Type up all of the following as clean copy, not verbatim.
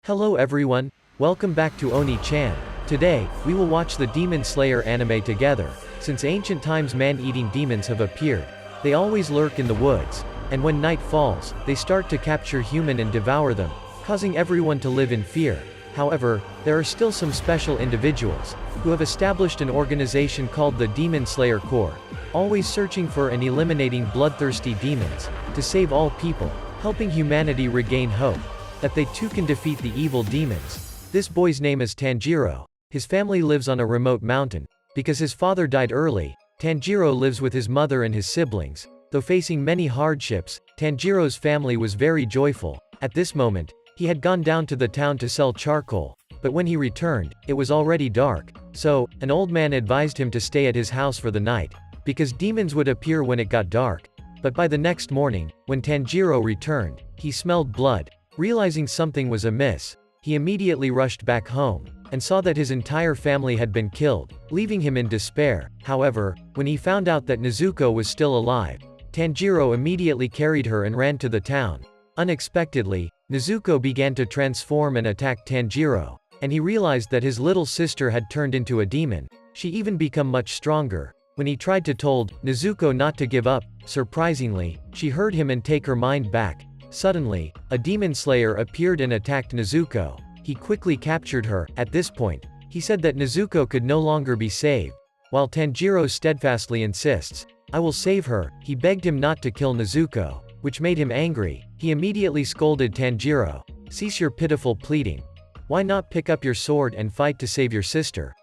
Hello everyone, welcome back to Oni-chan. Today, we will watch the Demon Slayer anime together. Since ancient times man-eating demons have appeared. They always lurk in the woods, and when night falls, they start to capture human and devour them, causing everyone to live in fear. However, there are still some special individuals, who have established an organization called the Demon Slayer Corps, always searching for and eliminating bloodthirsty demons, to save all people, helping humanity regain hope that they too can defeat the evil demons. This boy's name is Tanjiro. His family lives on a remote mountain. Because his father died early, Tanjiro lives with his mother and his siblings. Though facing many hardships, Tanjiro's family was very joyful. At this moment, he had gone down to the town to sell charcoal. But when he returned, it was already dark. So, an old man advised him to stay at his house for the night, because demons would appear when it got dark. But by the next morning, when Tanjiro returned, he smelled blood. Realizing something was amiss, he immediately rushed back home, and saw that his entire family had been killed, leaving him in despair. However, when he found out that Nezuko was still alive, Tanjiro immediately carried her and ran to the town. Unexpectedly, Nezuko began to transform and attack Tanjiro, and he realized that his little sister had turned into a demon. She even become much stronger. When he tried to told Nezuko not to give up, surprisingly, she heard him and take her mind back. Suddenly, a demon slayer appeared and attacked Nezuko. He quickly captured her. At this point, he said that Nezuko could no longer be saved. While Tanjiro steadfastly insists, "I will save her," he begged him not to kill Nezuko, which made him angry. He immediately scolded Tanjiro, "Cease your pitiful pleading. Why not pick up your sword and fight to save your sister?"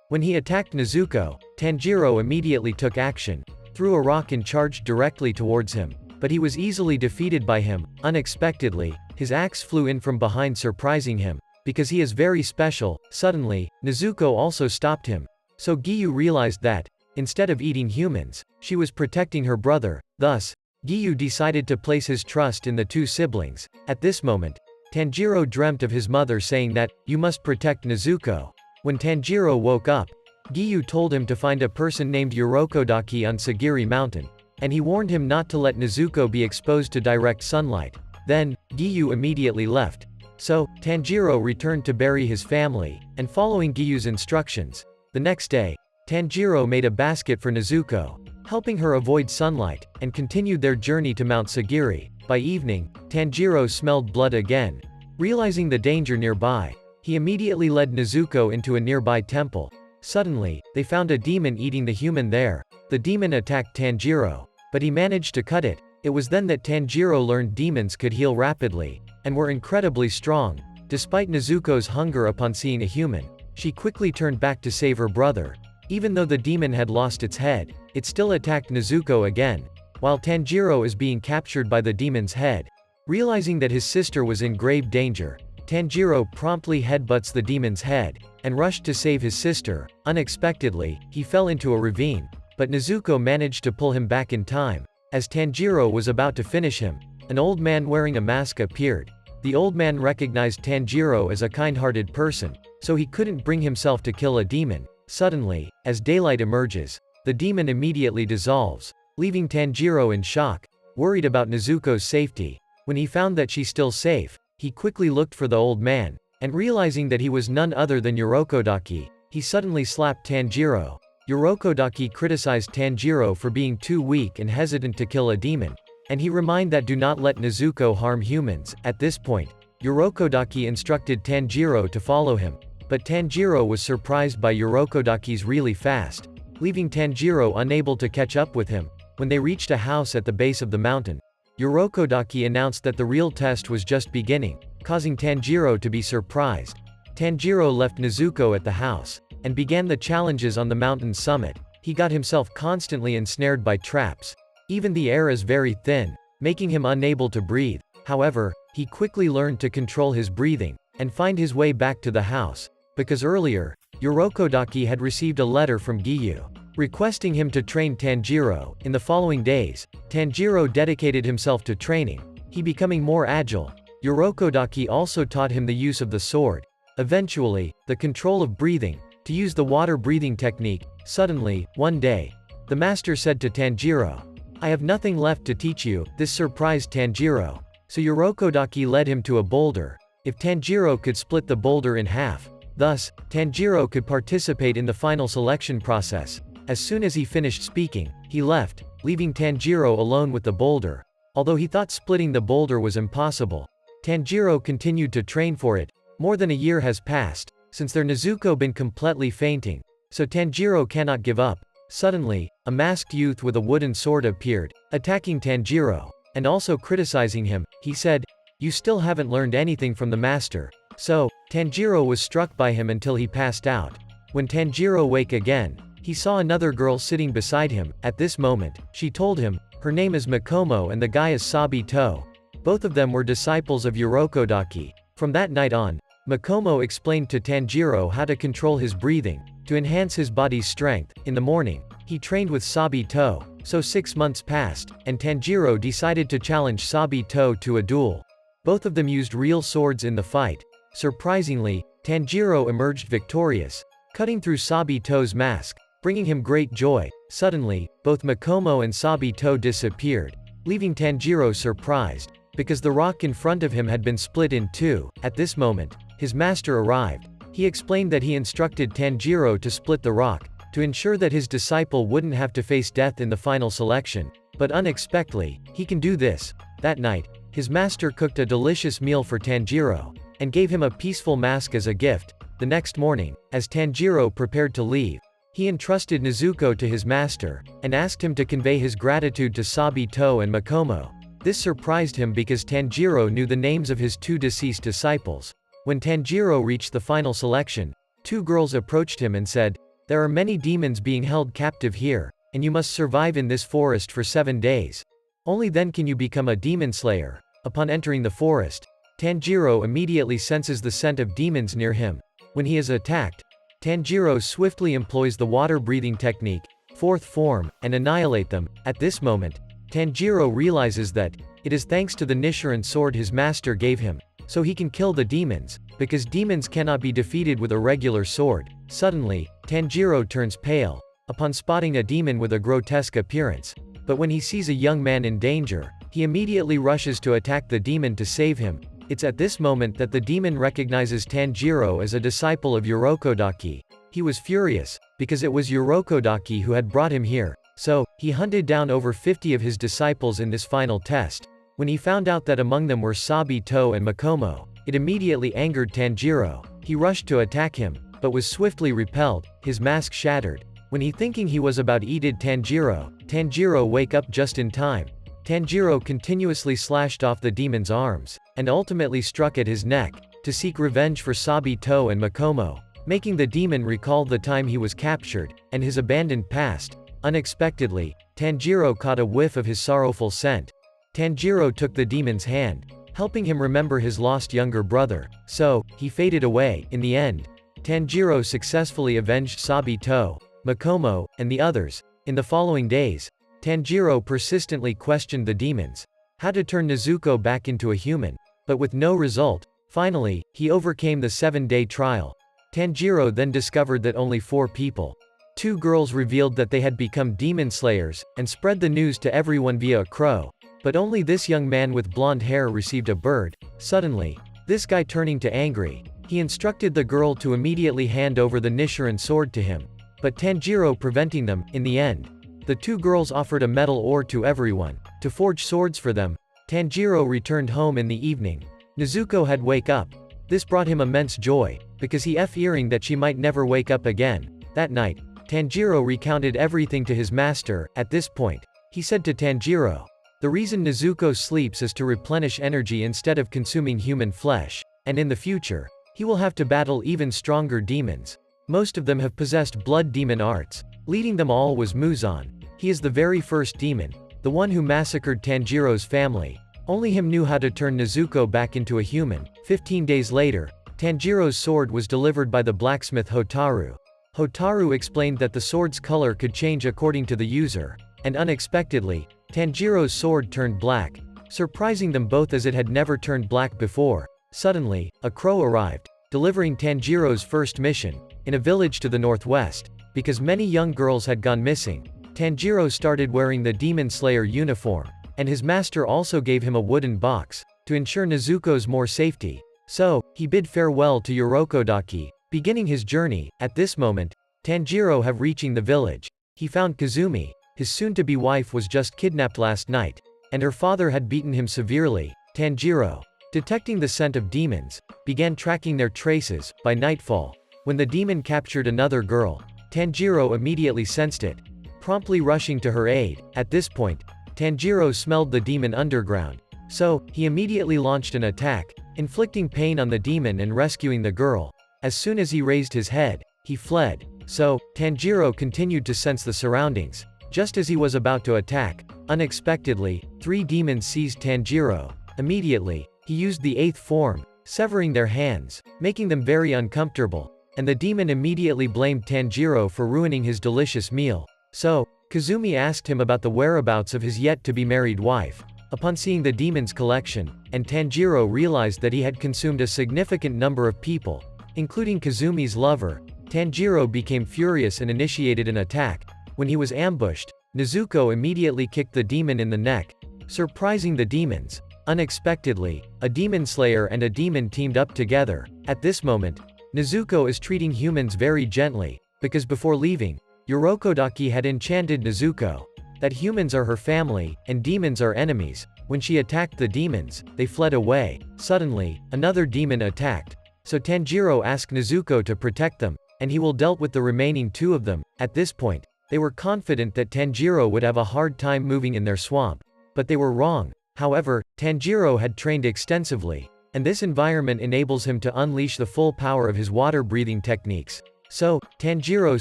When he attacked Nezuko, Tanjiro immediately took action, threw a rock and charged directly towards him. But he was easily defeated by him. Unexpectedly, his axe flew in from behind, surprising him. Because he is very special, suddenly, Nezuko also stopped him. So Giyu realized that, instead of eating humans, she was protecting her brother. Thus, Giyu decided to place his trust in the two siblings. At this moment, Tanjiro dreamt of his mother saying that, "You must protect Nezuko." When Tanjiro woke up, Giyu told him to find a person named Urokodaki on Sagiri Mountain. And he warned him not to let Nezuko be exposed to direct sunlight. Then, Giyu immediately left. So, Tanjiro returned to bury his family, and following Giyu's instructions. The next day, Tanjiro made a basket for Nezuko, helping her avoid sunlight, and continued their journey to Mount Sagiri. By evening, Tanjiro smelled blood again. Realizing the danger nearby, he immediately led Nezuko into a nearby temple. Suddenly, they found a demon eating the human there. The demon attacked Tanjiro, but he managed to cut it. It was then that Tanjiro learned demons could heal rapidly, and were incredibly strong. Despite Nezuko's hunger upon seeing a human, she quickly turned back to save her brother. Even though the demon had lost its head, it still attacked Nezuko again. While Tanjiro is being captured by the demon's head, realizing that his sister was in grave danger, Tanjiro promptly headbutts the demon's head, and rushed to save his sister. Unexpectedly, he fell into a ravine. But Nezuko managed to pull him back in time. As Tanjiro was about to finish him, an old man wearing a mask appeared. The old man recognized Tanjiro as a kind-hearted person, so he couldn't bring himself to kill a demon. Suddenly, as daylight emerges, the demon immediately dissolves, leaving Tanjiro in shock, worried about Nezuko's safety. When he found that she's still safe, he quickly looked for the old man, and realizing that he was none other than Urokodaki, he suddenly slapped Tanjiro. Urokodaki criticized Tanjiro for being too weak and hesitant to kill a demon, and he reminded that do not let Nezuko harm humans. At this point, Urokodaki instructed Tanjiro to follow him, but Tanjiro was surprised by Urokodaki's really fast, leaving Tanjiro unable to catch up with him. When they reached a house at the base of the mountain, Urokodaki announced that the real test was just beginning, causing Tanjiro to be surprised. Tanjiro left Nezuko at the house, and began the challenges on the mountain's summit. He got himself constantly ensnared by traps. Even the air is very thin, making him unable to breathe. However, he quickly learned to control his breathing, and find his way back to the house. Because earlier, Urokodaki had received a letter from Giyu, requesting him to train Tanjiro. In the following days, Tanjiro dedicated himself to training, he becoming more agile. Urokodaki also taught him the use of the sword. Eventually, the control of breathing, to use the water breathing technique. Suddenly, one day, the master said to Tanjiro, "I have nothing left to teach you." This surprised Tanjiro, so Urokodaki led him to a boulder. if Tanjiro could split the boulder in half. Thus, Tanjiro could participate in the final selection process. As soon as he finished speaking, he left, leaving Tanjiro alone with the boulder. Although he thought splitting the boulder was impossible, Tanjiro continued to train for it. More than a year has passed since their Nezuko been completely fainting, so Tanjiro cannot give up. Suddenly, a masked youth with a wooden sword appeared, attacking Tanjiro, and also criticizing him. He said, "You still haven't learned anything from the master." So, Tanjiro was struck by him until he passed out. When Tanjiro woke again, he saw another girl sitting beside him. At this moment, she told him, her name is Makomo and the guy is Sabito. Both of them were disciples of Urokodaki. From that night on, Makomo explained to Tanjiro how to control his breathing, to enhance his body's strength. In the morning, he trained with Sabito. So 6 months passed, and Tanjiro decided to challenge Sabito to a duel. Both of them used real swords in the fight. Surprisingly, Tanjiro emerged victorious, cutting through Sabito's mask, bringing him great joy. Suddenly, both Makomo and Sabito disappeared, leaving Tanjiro surprised, because the rock in front of him had been split in two. At this moment, his master arrived. He explained that he instructed Tanjiro to split the rock, to ensure that his disciple wouldn't have to face death in the final selection. But unexpectedly, he can do this. That night, his master cooked a delicious meal for Tanjiro, and gave him a peaceful mask as a gift. The next morning, as Tanjiro prepared to leave, he entrusted Nezuko to his master, and asked him to convey his gratitude to Sabito and Makomo. This surprised him because Tanjiro knew the names of his two deceased disciples. When Tanjiro reached the final selection, two girls approached him and said, "There are many demons being held captive here, and you must survive in this forest for 7 days. Only then can you become a demon slayer." Upon entering the forest, Tanjiro immediately senses the scent of demons near him. When he is attacked, Tanjiro swiftly employs the water-breathing technique, fourth form, and annihilate them. At this moment, Tanjiro realizes that it is thanks to the Nichiren sword his master gave him, so he can kill the demons, because demons cannot be defeated with a regular sword. Suddenly, Tanjiro turns pale, upon spotting a demon with a grotesque appearance. But when he sees a young man in danger, he immediately rushes to attack the demon to save him. It's at this moment that the demon recognizes Tanjiro as a disciple of Urokodaki. He was furious, because it was Urokodaki who had brought him here, so he hunted down over 50 of his disciples in this final test. When he found out that among them were Sabito and Makomo, it immediately angered Tanjiro. He rushed to attack him, but was swiftly repelled. His mask shattered. When he thinking he was about eated Tanjiro wake up just in time. Tanjiro continuously slashed off the demon's arms, and ultimately struck at his neck, to seek revenge for Sabito and Makomo, making the demon recall the time he was captured, and his abandoned past. Unexpectedly, Tanjiro caught a whiff of his sorrowful scent. Tanjiro took the demon's hand, helping him remember his lost younger brother, so he faded away. In the end, Tanjiro successfully avenged Sabito, Makomo, and the others. In the following days, Tanjiro persistently questioned the demons, how to turn Nezuko back into a human, but with no result. Finally, he overcame the 7-day trial. Tanjiro then discovered that only 4 people. 2 girls revealed that they had become demon slayers, and spread the news to everyone via a crow. But only this young man with blonde hair received a bird. Suddenly, this guy turning to angry, he instructed the girl to immediately hand over the Nichiren sword to him. But Tanjiro preventing them. In the end, the 2 girls offered a metal ore to everyone, to forge swords for them. Tanjiro returned home in the evening. Nezuko had wake up. This brought him immense joy, because he fearing that she might never wake up again. That night, Tanjiro recounted everything to his master. At this point, he said to Tanjiro, the reason Nezuko sleeps is to replenish energy instead of consuming human flesh, and in the future, he will have to battle even stronger demons. Most of them have possessed blood demon arts. Leading them all was Muzan. He is the very first demon, the one who massacred Tanjiro's family. Only him knew how to turn Nezuko back into a human. 15 days later, Tanjiro's sword was delivered by the blacksmith Hotaru. Hotaru explained that the sword's color could change according to the user, and unexpectedly, Tanjiro's sword turned black, surprising them both as it had never turned black before. Suddenly, a crow arrived, delivering Tanjiro's first mission, in a village to the northwest. Because many young girls had gone missing, Tanjiro started wearing the Demon Slayer uniform, and his master also gave him a wooden box, to ensure Nezuko's more safety. So, he bid farewell to Urokodaki, beginning his journey. At this moment, Tanjiro have reaching the village. He found Kazumi, his soon-to-be wife was just kidnapped last night, and her father had beaten him severely. Tanjiro, detecting the scent of demons, began tracking their traces. By nightfall, when the demon captured another girl, Tanjiro immediately sensed it, promptly rushing to her aid. At this point, Tanjiro smelled the demon underground, so, he immediately launched an attack, inflicting pain on the demon and rescuing the girl. As soon as he raised his head, he fled. So, Tanjiro continued to sense the surroundings. Just as he was about to attack, unexpectedly, 3 demons seized Tanjiro. Immediately, he used the 8th form, severing their hands, making them very uncomfortable, and the demon immediately blamed Tanjiro for ruining his delicious meal. So, Kazumi asked him about the whereabouts of his yet-to-be-married wife. Upon seeing the demon's collection, and Tanjiro realized that he had consumed a significant number of people, including Kazumi's lover, Tanjiro became furious and initiated an attack. When he was ambushed, Nezuko immediately kicked the demon in the neck, surprising the demons. Unexpectedly, a demon slayer and a demon teamed up together. At this moment, Nezuko is treating humans very gently, because before leaving, Urokodaki had enchanted Nezuko that humans are her family, and demons are enemies. When she attacked the demons, they fled away. Suddenly, another demon attacked, so Tanjiro asked Nezuko to protect them, and he will dealt with the remaining 2 of them. At this point, they were confident that Tanjiro would have a hard time moving in their swamp, but they were wrong. However, Tanjiro had trained extensively, and this environment enables him to unleash the full power of his water-breathing techniques. So, Tanjiro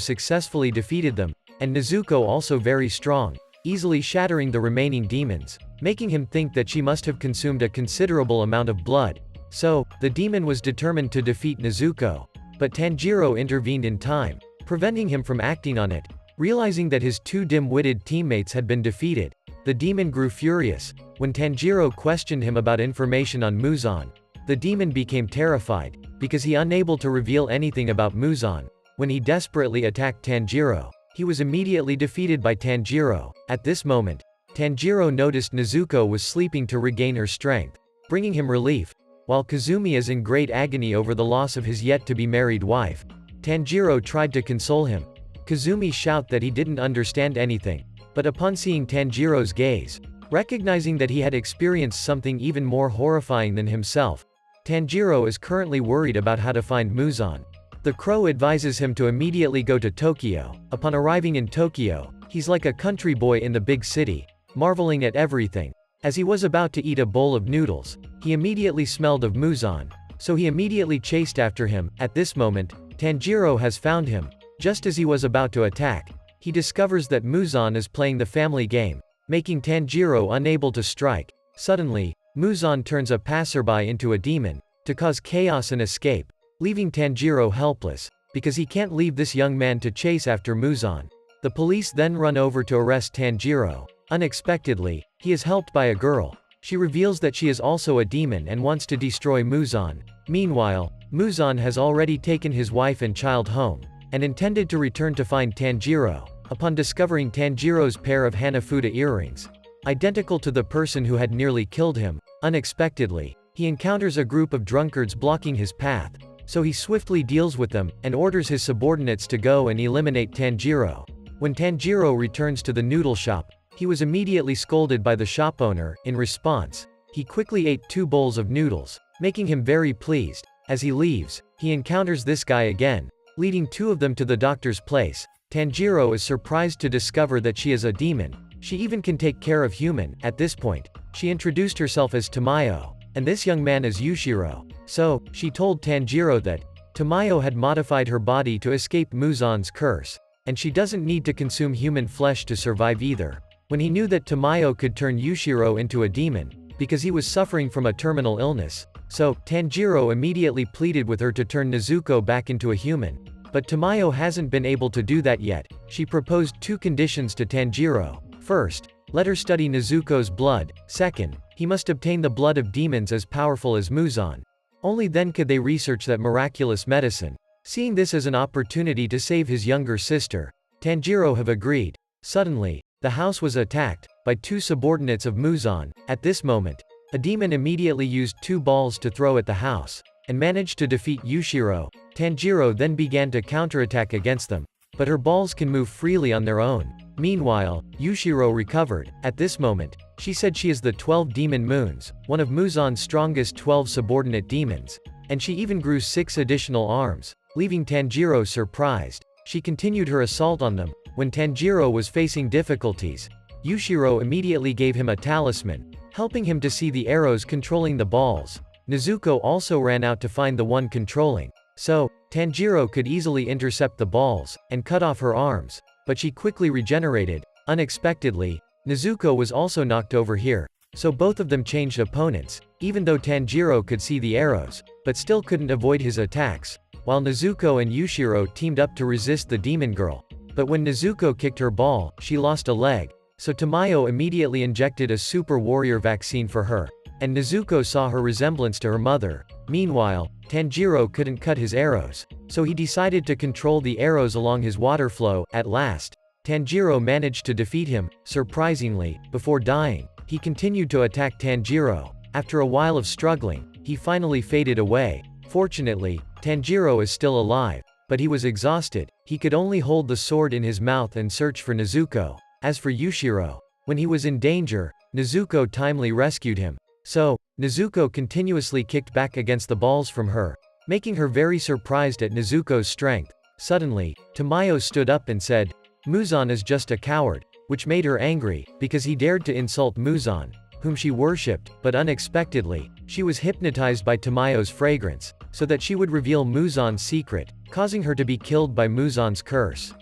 successfully defeated them, and Nezuko also very strong, easily shattering the remaining demons, making him think that she must have consumed a considerable amount of blood. So, the demon was determined to defeat Nezuko, but Tanjiro intervened in time, preventing him from acting on it. Realizing that his 2 dim-witted teammates had been defeated, the demon grew furious. When Tanjiro questioned him about information on Muzan, the demon became terrified, because he unable to reveal anything about Muzan. When he desperately attacked Tanjiro, he was immediately defeated by Tanjiro. At this moment, Tanjiro noticed Nezuko was sleeping to regain her strength, bringing him relief. While Kazumi is in great agony over the loss of his yet-to-be-married wife, Tanjiro tried to console him. Kazumi shouted that he didn't understand anything, but upon seeing Tanjiro's gaze, recognizing that he had experienced something even more horrifying than himself, Tanjiro is currently worried about how to find Muzan. The crow advises him to immediately go to Tokyo. Upon arriving in Tokyo, he's like a country boy in the big city, marveling at everything. As he was about to eat a bowl of noodles, he immediately smelled of Muzan, so he immediately chased after him. At this moment, Tanjiro has found him. Just as he was about to attack, he discovers that Muzan is playing the family game, making Tanjiro unable to strike. Suddenly, Muzan turns a passerby into a demon, to cause chaos and escape, leaving Tanjiro helpless, because he can't leave this young man to chase after Muzan. The police then run over to arrest Tanjiro. Unexpectedly, he is helped by a girl. She reveals that she is also a demon and wants to destroy Muzan. Meanwhile, Muzan has already taken his wife and child home, and intended to return to find Tanjiro. Upon discovering Tanjiro's pair of Hanafuda earrings, identical to the person who had nearly killed him, unexpectedly, he encounters a group of drunkards blocking his path, so he swiftly deals with them, and orders his subordinates to go and eliminate Tanjiro. When Tanjiro returns to the noodle shop, he was immediately scolded by the shop owner. In response, he quickly ate 2 bowls of noodles, making him very pleased. As he leaves, he encounters this guy again, leading 2 of them to the doctor's place. Tanjiro is surprised to discover that she is a demon. She even can take care of human. At this point, she introduced herself as Tamayo, and this young man as Yushiro. So, she told Tanjiro that Tamayo had modified her body to escape Muzan's curse, and she doesn't need to consume human flesh to survive either. When he knew that Tamayo could turn Yushiro into a demon, because he was suffering from a terminal illness, so, Tanjiro immediately pleaded with her to turn Nezuko back into a human. But Tamayo hasn't been able to do that yet. She proposed 2 conditions to Tanjiro. First, let her study Nezuko's blood. Second, he must obtain the blood of demons as powerful as Muzan. Only then could they research that miraculous medicine. Seeing this as an opportunity to save his younger sister, Tanjiro have agreed. Suddenly, the house was attacked by 2 subordinates of Muzan. At this moment, a demon immediately used 2 balls to throw at the house. and managed to defeat Yushiro. Tanjiro then began to counterattack against them, but her balls can move freely on their own. Meanwhile, Yushiro recovered. At this moment, she said she is the 12 Demon Moons, one of Muzan's strongest 12 subordinate demons, and she even grew 6 additional arms, leaving Tanjiro surprised. She continued her assault on them. When Tanjiro was facing difficulties, Yushiro immediately gave him a talisman, helping him to see the arrows controlling the balls. Nezuko also ran out to find the one controlling, so Tanjiro could easily intercept the balls and cut off her arms, but she quickly regenerated. Unexpectedly, Nezuko was also knocked over here, so both of them changed opponents, even though Tanjiro could see the arrows, but still couldn't avoid his attacks, while Nezuko and Yushiro teamed up to resist the demon girl. But when Nezuko kicked her ball, she lost a leg, so Tamayo immediately injected a super warrior vaccine for her, and Nezuko saw her resemblance to her mother. Meanwhile, Tanjiro couldn't cut his arrows, so he decided to control the arrows along his water flow. At last, Tanjiro managed to defeat him. Surprisingly, before dying, he continued to attack Tanjiro. After a while of struggling, he finally faded away. Fortunately, Tanjiro is still alive, but he was exhausted. He could only hold the sword in his mouth and search for Nezuko. As for Yushiro, when he was in danger, Nezuko timely rescued him. So, Nezuko continuously kicked back against the balls from her, making her very surprised at Nezuko's strength. Suddenly, Tamayo stood up and said, "Muzan is just a coward," which made her angry, because he dared to insult Muzan, whom she worshipped. But unexpectedly, she was hypnotized by Tamayo's fragrance, so that she would reveal Muzan's secret, causing her to be killed by Muzan's curse.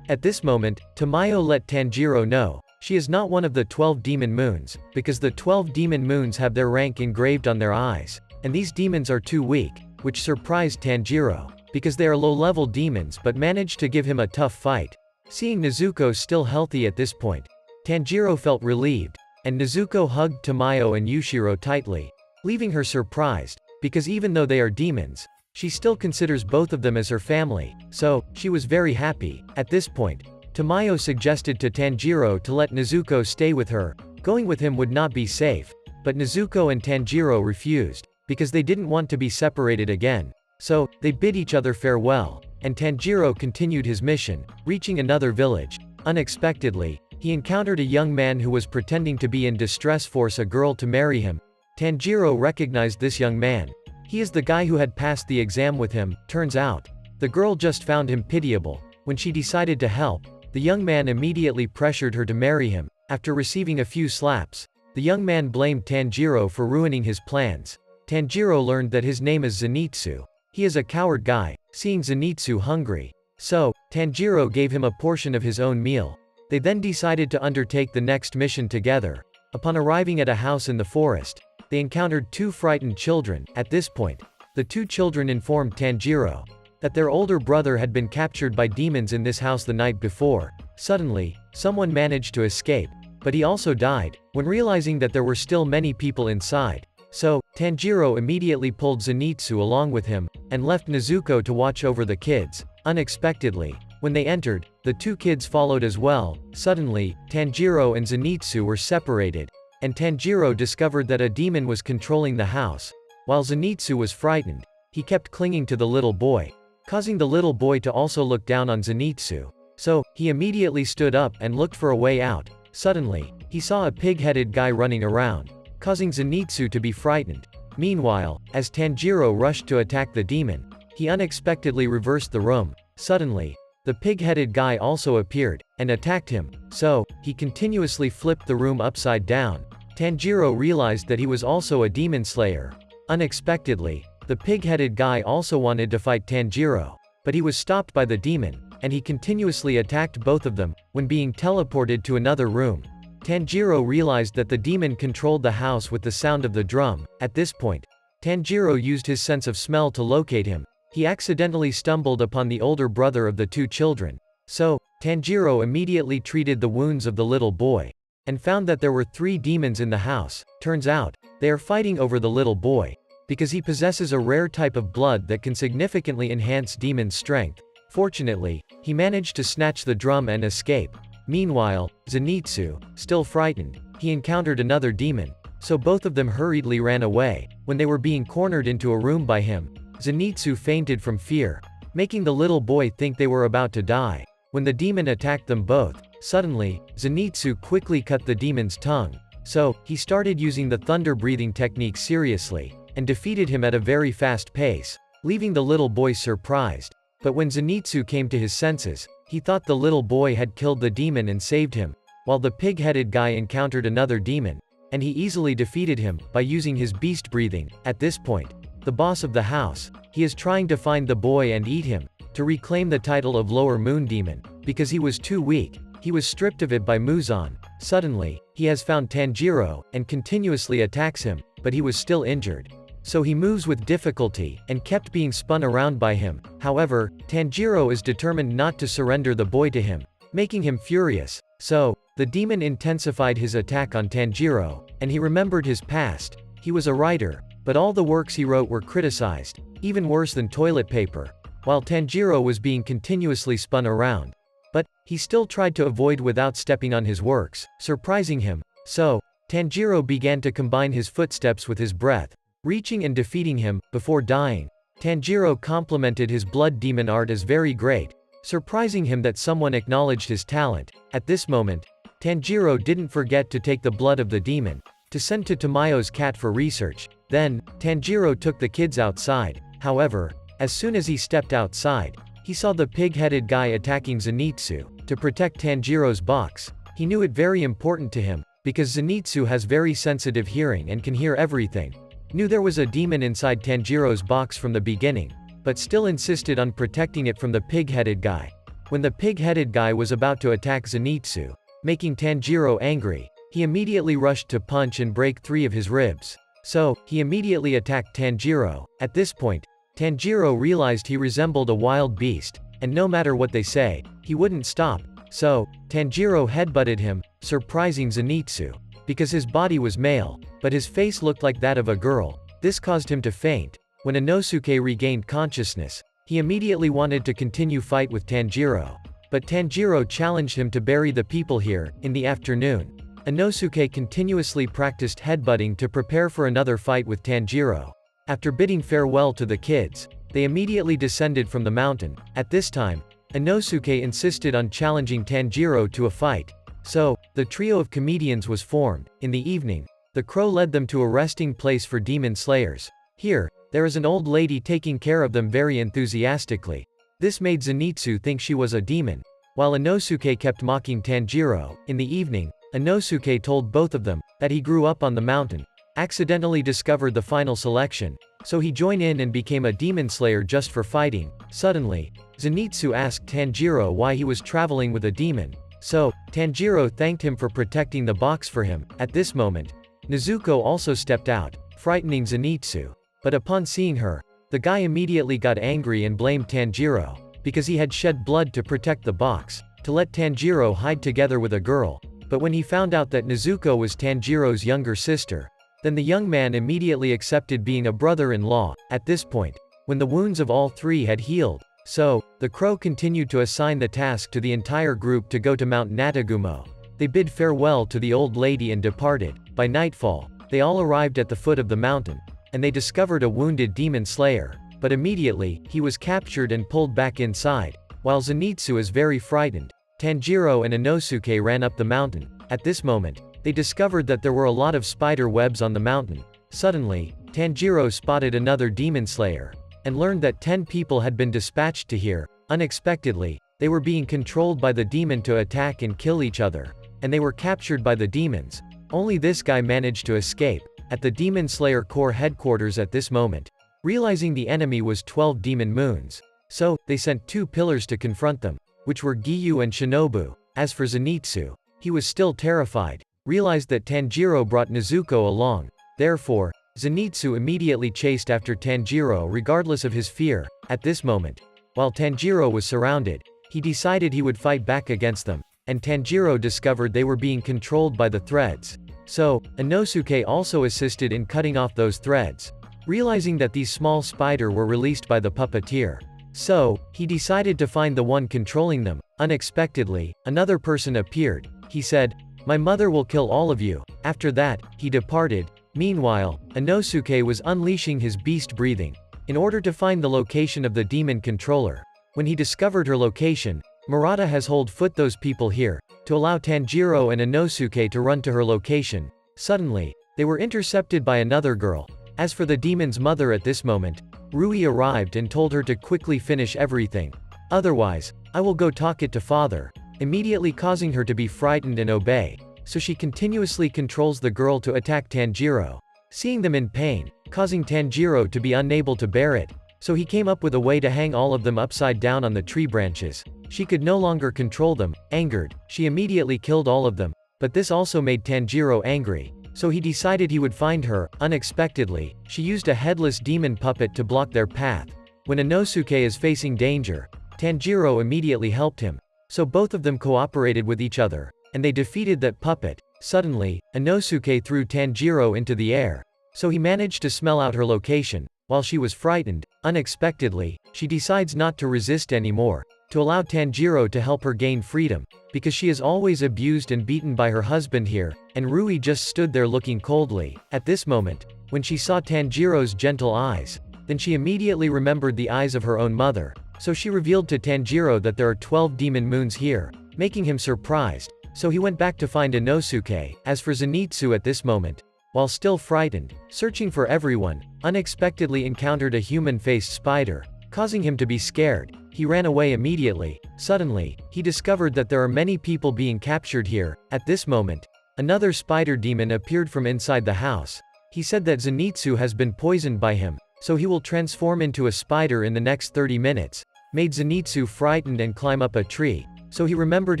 At this moment, Tamayo let Tanjiro know she is not one of the 12 Demon Moons, because the 12 Demon Moons have their rank engraved on their eyes, and these demons are too weak, which surprised Tanjiro, because they are low-level demons but managed to give him a tough fight. Seeing Nezuko still healthy at this point, Tanjiro felt relieved, and Nezuko hugged Tamayo and Yushiro tightly, leaving her surprised, because even though they are demons, she still considers both of them as her family, so she was very happy. At this point, Tamayo suggested to Tanjiro to let Nezuko stay with her. Going with him would not be safe, but Nezuko and Tanjiro refused, because they didn't want to be separated again. So, they bid each other farewell, and Tanjiro continued his mission, reaching another village. Unexpectedly, he encountered a young man who was pretending to be in distress, force a girl to marry him. Tanjiro recognized this young man. He is the guy who had passed the exam with him. Turns out, the girl just found him pitiable. When she decided to help, the young man immediately pressured her to marry him. After receiving a few slaps, the young man blamed Tanjiro for ruining his plans. Tanjiro learned that his name is Zenitsu. He is a coward guy, seeing Zenitsu hungry. So, Tanjiro gave him a portion of his own meal. They then decided to undertake the next mission together. Upon arriving at a house in the forest, they encountered 2 frightened children. At this point, the 2 children informed Tanjiro that their older brother had been captured by demons in this house the night before. Suddenly, someone managed to escape, but he also died, when realizing that there were still many people inside. So, Tanjiro immediately pulled Zenitsu along with him, and left Nezuko to watch over the kids. Unexpectedly, when they entered, the 2 kids followed as well. Suddenly, Tanjiro and Zenitsu were separated, and Tanjiro discovered that a demon was controlling the house. While Zenitsu was frightened, he kept clinging to the little boy, causing the little boy to also look down on Zenitsu. So, he immediately stood up and looked for a way out. Suddenly, he saw a pig-headed guy running around, causing Zenitsu to be frightened. Meanwhile, as Tanjiro rushed to attack the demon, he unexpectedly reversed the room. Suddenly, the pig-headed guy also appeared, and attacked him. So, he continuously flipped the room upside down. Tanjiro realized that he was also a demon slayer. Unexpectedly, the pig-headed guy also wanted to fight Tanjiro, but he was stopped by the demon, and he continuously attacked both of them. When being teleported to another room, Tanjiro realized that the demon controlled the house with the sound of the drum. At this point, Tanjiro used his sense of smell to locate him. He accidentally stumbled upon the older brother of the 2 children. So, Tanjiro immediately treated the wounds of the little boy, and found that there were 3 demons in the house. Turns out, they are fighting over the little boy, because he possesses a rare type of blood that can significantly enhance demons' strength. Fortunately, he managed to snatch the drum and escape. Meanwhile, Zenitsu, still frightened, he encountered another demon. so both of them hurriedly ran away. When they were being cornered into a room by him, Zenitsu fainted from fear, making the little boy think they were about to die. When the demon attacked them both, suddenly, Zenitsu quickly cut the demon's tongue. So, he started using the thunder breathing technique seriously, and defeated him at a very fast pace, leaving the little boy surprised. But when Zenitsu came to his senses, he thought the little boy had killed the demon and saved him, while the pig-headed guy encountered another demon, and he easily defeated him by using his beast breathing. At this point, the boss of the house, he is trying to find the boy and eat him, to reclaim the title of Lower Moon Demon. Because he was too weak, he was stripped of it by Muzan. Suddenly, he has found Tanjiro, and continuously attacks him, but he was still injured. So he moves with difficulty, and kept being spun around by him. However, Tanjiro is determined not to surrender the boy to him, making him furious. So, the demon intensified his attack on Tanjiro, and he remembered his past. He was a writer, but all the works he wrote were criticized, even worse than toilet paper, while Tanjiro was being continuously spun around. But, he still tried to avoid without stepping on his works, surprising him. So, Tanjiro began to combine his footsteps with his breath, reaching and defeating him. Before dying, Tanjiro complimented his blood demon art as very great, surprising him that someone acknowledged his talent. At this moment, Tanjiro didn't forget to take the blood of the demon, to send to Tamayo's cat for research. Then, Tanjiro took the kids outside. However, as soon as he stepped outside, he saw the pig-headed guy attacking Zenitsu. To protect Tanjiro's box, he knew it very important to him, because Zenitsu has very sensitive hearing and can hear everything. Knew there was a demon inside Tanjiro's box from the beginning, but still insisted on protecting it from the pig-headed guy. When the pig-headed guy was about to attack Zenitsu, making Tanjiro angry, he immediately rushed to punch and break 3 of his ribs. So, he immediately attacked Tanjiro. At this point, Tanjiro realized he resembled a wild beast, and no matter what they say, he wouldn't stop. So, Tanjiro headbutted him, surprising Zenitsu. Because his body was male, but his face looked like that of a girl. This caused him to faint. When Inosuke regained consciousness, he immediately wanted to continue fight with Tanjiro. But Tanjiro challenged him to bury the people here. In the afternoon, Inosuke continuously practiced headbutting to prepare for another fight with Tanjiro. After bidding farewell to the kids, they immediately descended from the mountain. At this time, Inosuke insisted on challenging Tanjiro to a fight. So, the trio of comedians was formed. In the evening, the crow led them to a resting place for demon slayers. Here, there is an old lady taking care of them very enthusiastically. This made Zenitsu think she was a demon, while Inosuke kept mocking Tanjiro. In the evening, Inosuke told both of them that he grew up on the mountain, accidentally discovered the final selection, so he joined in and became a demon slayer just for fighting. Suddenly, Zenitsu asked Tanjiro why he was traveling with a demon. So, Tanjiro thanked him for protecting the box for him. At this moment, Nezuko also stepped out, frightening Zenitsu. But upon seeing her, the guy immediately got angry and blamed Tanjiro, because he had shed blood to protect the box, to let Tanjiro hide together with a girl. But when he found out that Nezuko was Tanjiro's younger sister, then the young man immediately accepted being a brother-in-law. At this point, when the wounds of all 3 had healed, so, the crow continued to assign the task to the entire group to go to Mount Natagumo. They bid farewell to the old lady and departed. By nightfall, they all arrived at the foot of the mountain, and they discovered a wounded demon slayer. But immediately, he was captured and pulled back inside. While Zenitsu is very frightened, Tanjiro and Inosuke ran up the mountain. At this moment, they discovered that there were a lot of spider webs on the mountain. Suddenly, Tanjiro spotted another demon slayer, and learned that 10 people had been dispatched to here. Unexpectedly, they were being controlled by the demon to attack and kill each other, and they were captured by the demons. Only this guy managed to escape. At the Demon Slayer Corps headquarters at this moment, realizing the enemy was 12 demon moons, so, they sent 2 pillars to confront them, which were Giyu and Shinobu. As for Zenitsu, he was still terrified, realized that Tanjiro brought Nezuko along. Therefore, Zenitsu immediately chased after Tanjiro regardless of his fear. At this moment, while Tanjiro was surrounded, he decided he would fight back against them, and Tanjiro discovered they were being controlled by the threads. So, Inosuke also assisted in cutting off those threads, realizing that these small spider were released by the puppeteer. So, he decided to find the one controlling them. Unexpectedly, another person appeared. He said, "My mother will kill all of you." After that, he departed. Meanwhile, Inosuke was unleashing his beast breathing in order to find the location of the demon controller. When he discovered her location, Murata has hold foot those people here, to allow Tanjiro and Inosuke to run to her location. Suddenly, they were intercepted by another girl. As for the demon's mother at this moment, Rui arrived and told her to quickly finish everything. Otherwise, I will go talk it to father, immediately causing her to be frightened and obey. So she continuously controls the girl to attack Tanjiro, seeing them in pain, causing Tanjiro to be unable to bear it. So he came up with a way to hang all of them upside down on the tree branches. She could no longer control them. Angered, she immediately killed all of them, but this also made Tanjiro angry. So he decided he would find her. Unexpectedly, she used a headless demon puppet to block their path. When Inosuke is facing danger, Tanjiro immediately helped him. So both of them cooperated with each other, and they defeated that puppet. Suddenly, Inosuke threw Tanjiro into the air. So he managed to smell out her location. While she was frightened, unexpectedly, she decides not to resist anymore, to allow Tanjiro to help her gain freedom, because she is always abused and beaten by her husband here, and Rui just stood there looking coldly. At this moment, when she saw Tanjiro's gentle eyes, then she immediately remembered the eyes of her own mother, so she revealed to Tanjiro that there are 12 demon moons here, making him surprised. So he went back to find Inosuke. As for Zenitsu at this moment, while still frightened, searching for everyone, unexpectedly encountered a human-faced spider, causing him to be scared. He ran away immediately. Suddenly, he discovered that there are many people being captured here. At this moment, another spider demon appeared from inside the house. He said that Zenitsu has been poisoned by him, so he will transform into a spider in the next 30 minutes, made Zenitsu frightened and climb up a tree. So he remembered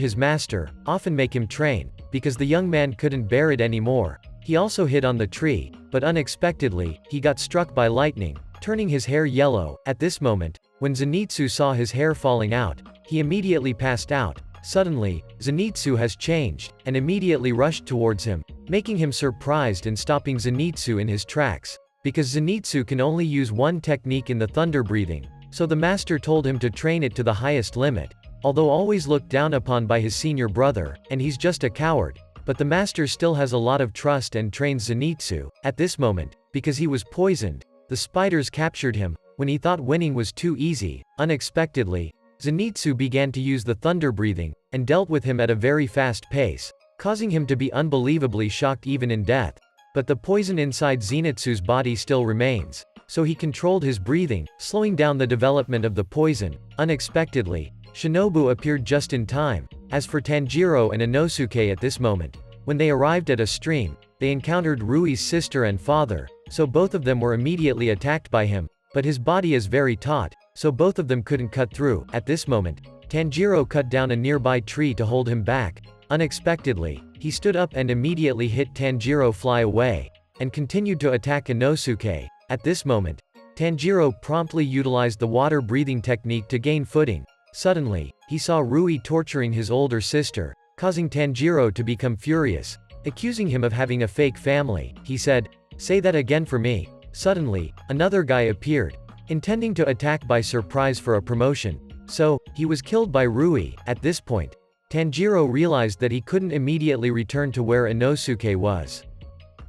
his master, often make him train, because the young man couldn't bear it anymore. He also hid on the tree, but unexpectedly, he got struck by lightning, turning his hair yellow. At this moment, when Zenitsu saw his hair falling out, he immediately passed out. Suddenly, Zenitsu has changed, and immediately rushed towards him, making him surprised and stopping Zenitsu in his tracks. Because Zenitsu can only use one technique in the thunder breathing, so the master told him to train it to the highest limit. Although always looked down upon by his senior brother, and he's just a coward, but the master still has a lot of trust and trains Zenitsu. At this moment, because he was poisoned, the spiders captured him. When he thought winning was too easy, unexpectedly, Zenitsu began to use the thunder breathing, and dealt with him at a very fast pace, causing him to be unbelievably shocked even in death. But the poison inside Zenitsu's body still remains, so he controlled his breathing, slowing down the development of the poison. Unexpectedly, Shinobu appeared just in time. As for Tanjiro and Inosuke at this moment, when they arrived at a stream, they encountered Rui's sister and father, so both of them were immediately attacked by him, but his body is very taut, so both of them couldn't cut through. At this moment, Tanjiro cut down a nearby tree to hold him back. Unexpectedly, he stood up and immediately hit Tanjiro fly away, and continued to attack Inosuke. At this moment, Tanjiro promptly utilized the water breathing technique to gain footing. Suddenly, he saw Rui torturing his older sister, causing Tanjiro to become furious, accusing him of having a fake family. He said, "Say that again for me." Suddenly, another guy appeared, intending to attack by surprise for a promotion. So, he was killed by Rui. At this point, Tanjiro realized that he couldn't immediately return to where Inosuke was,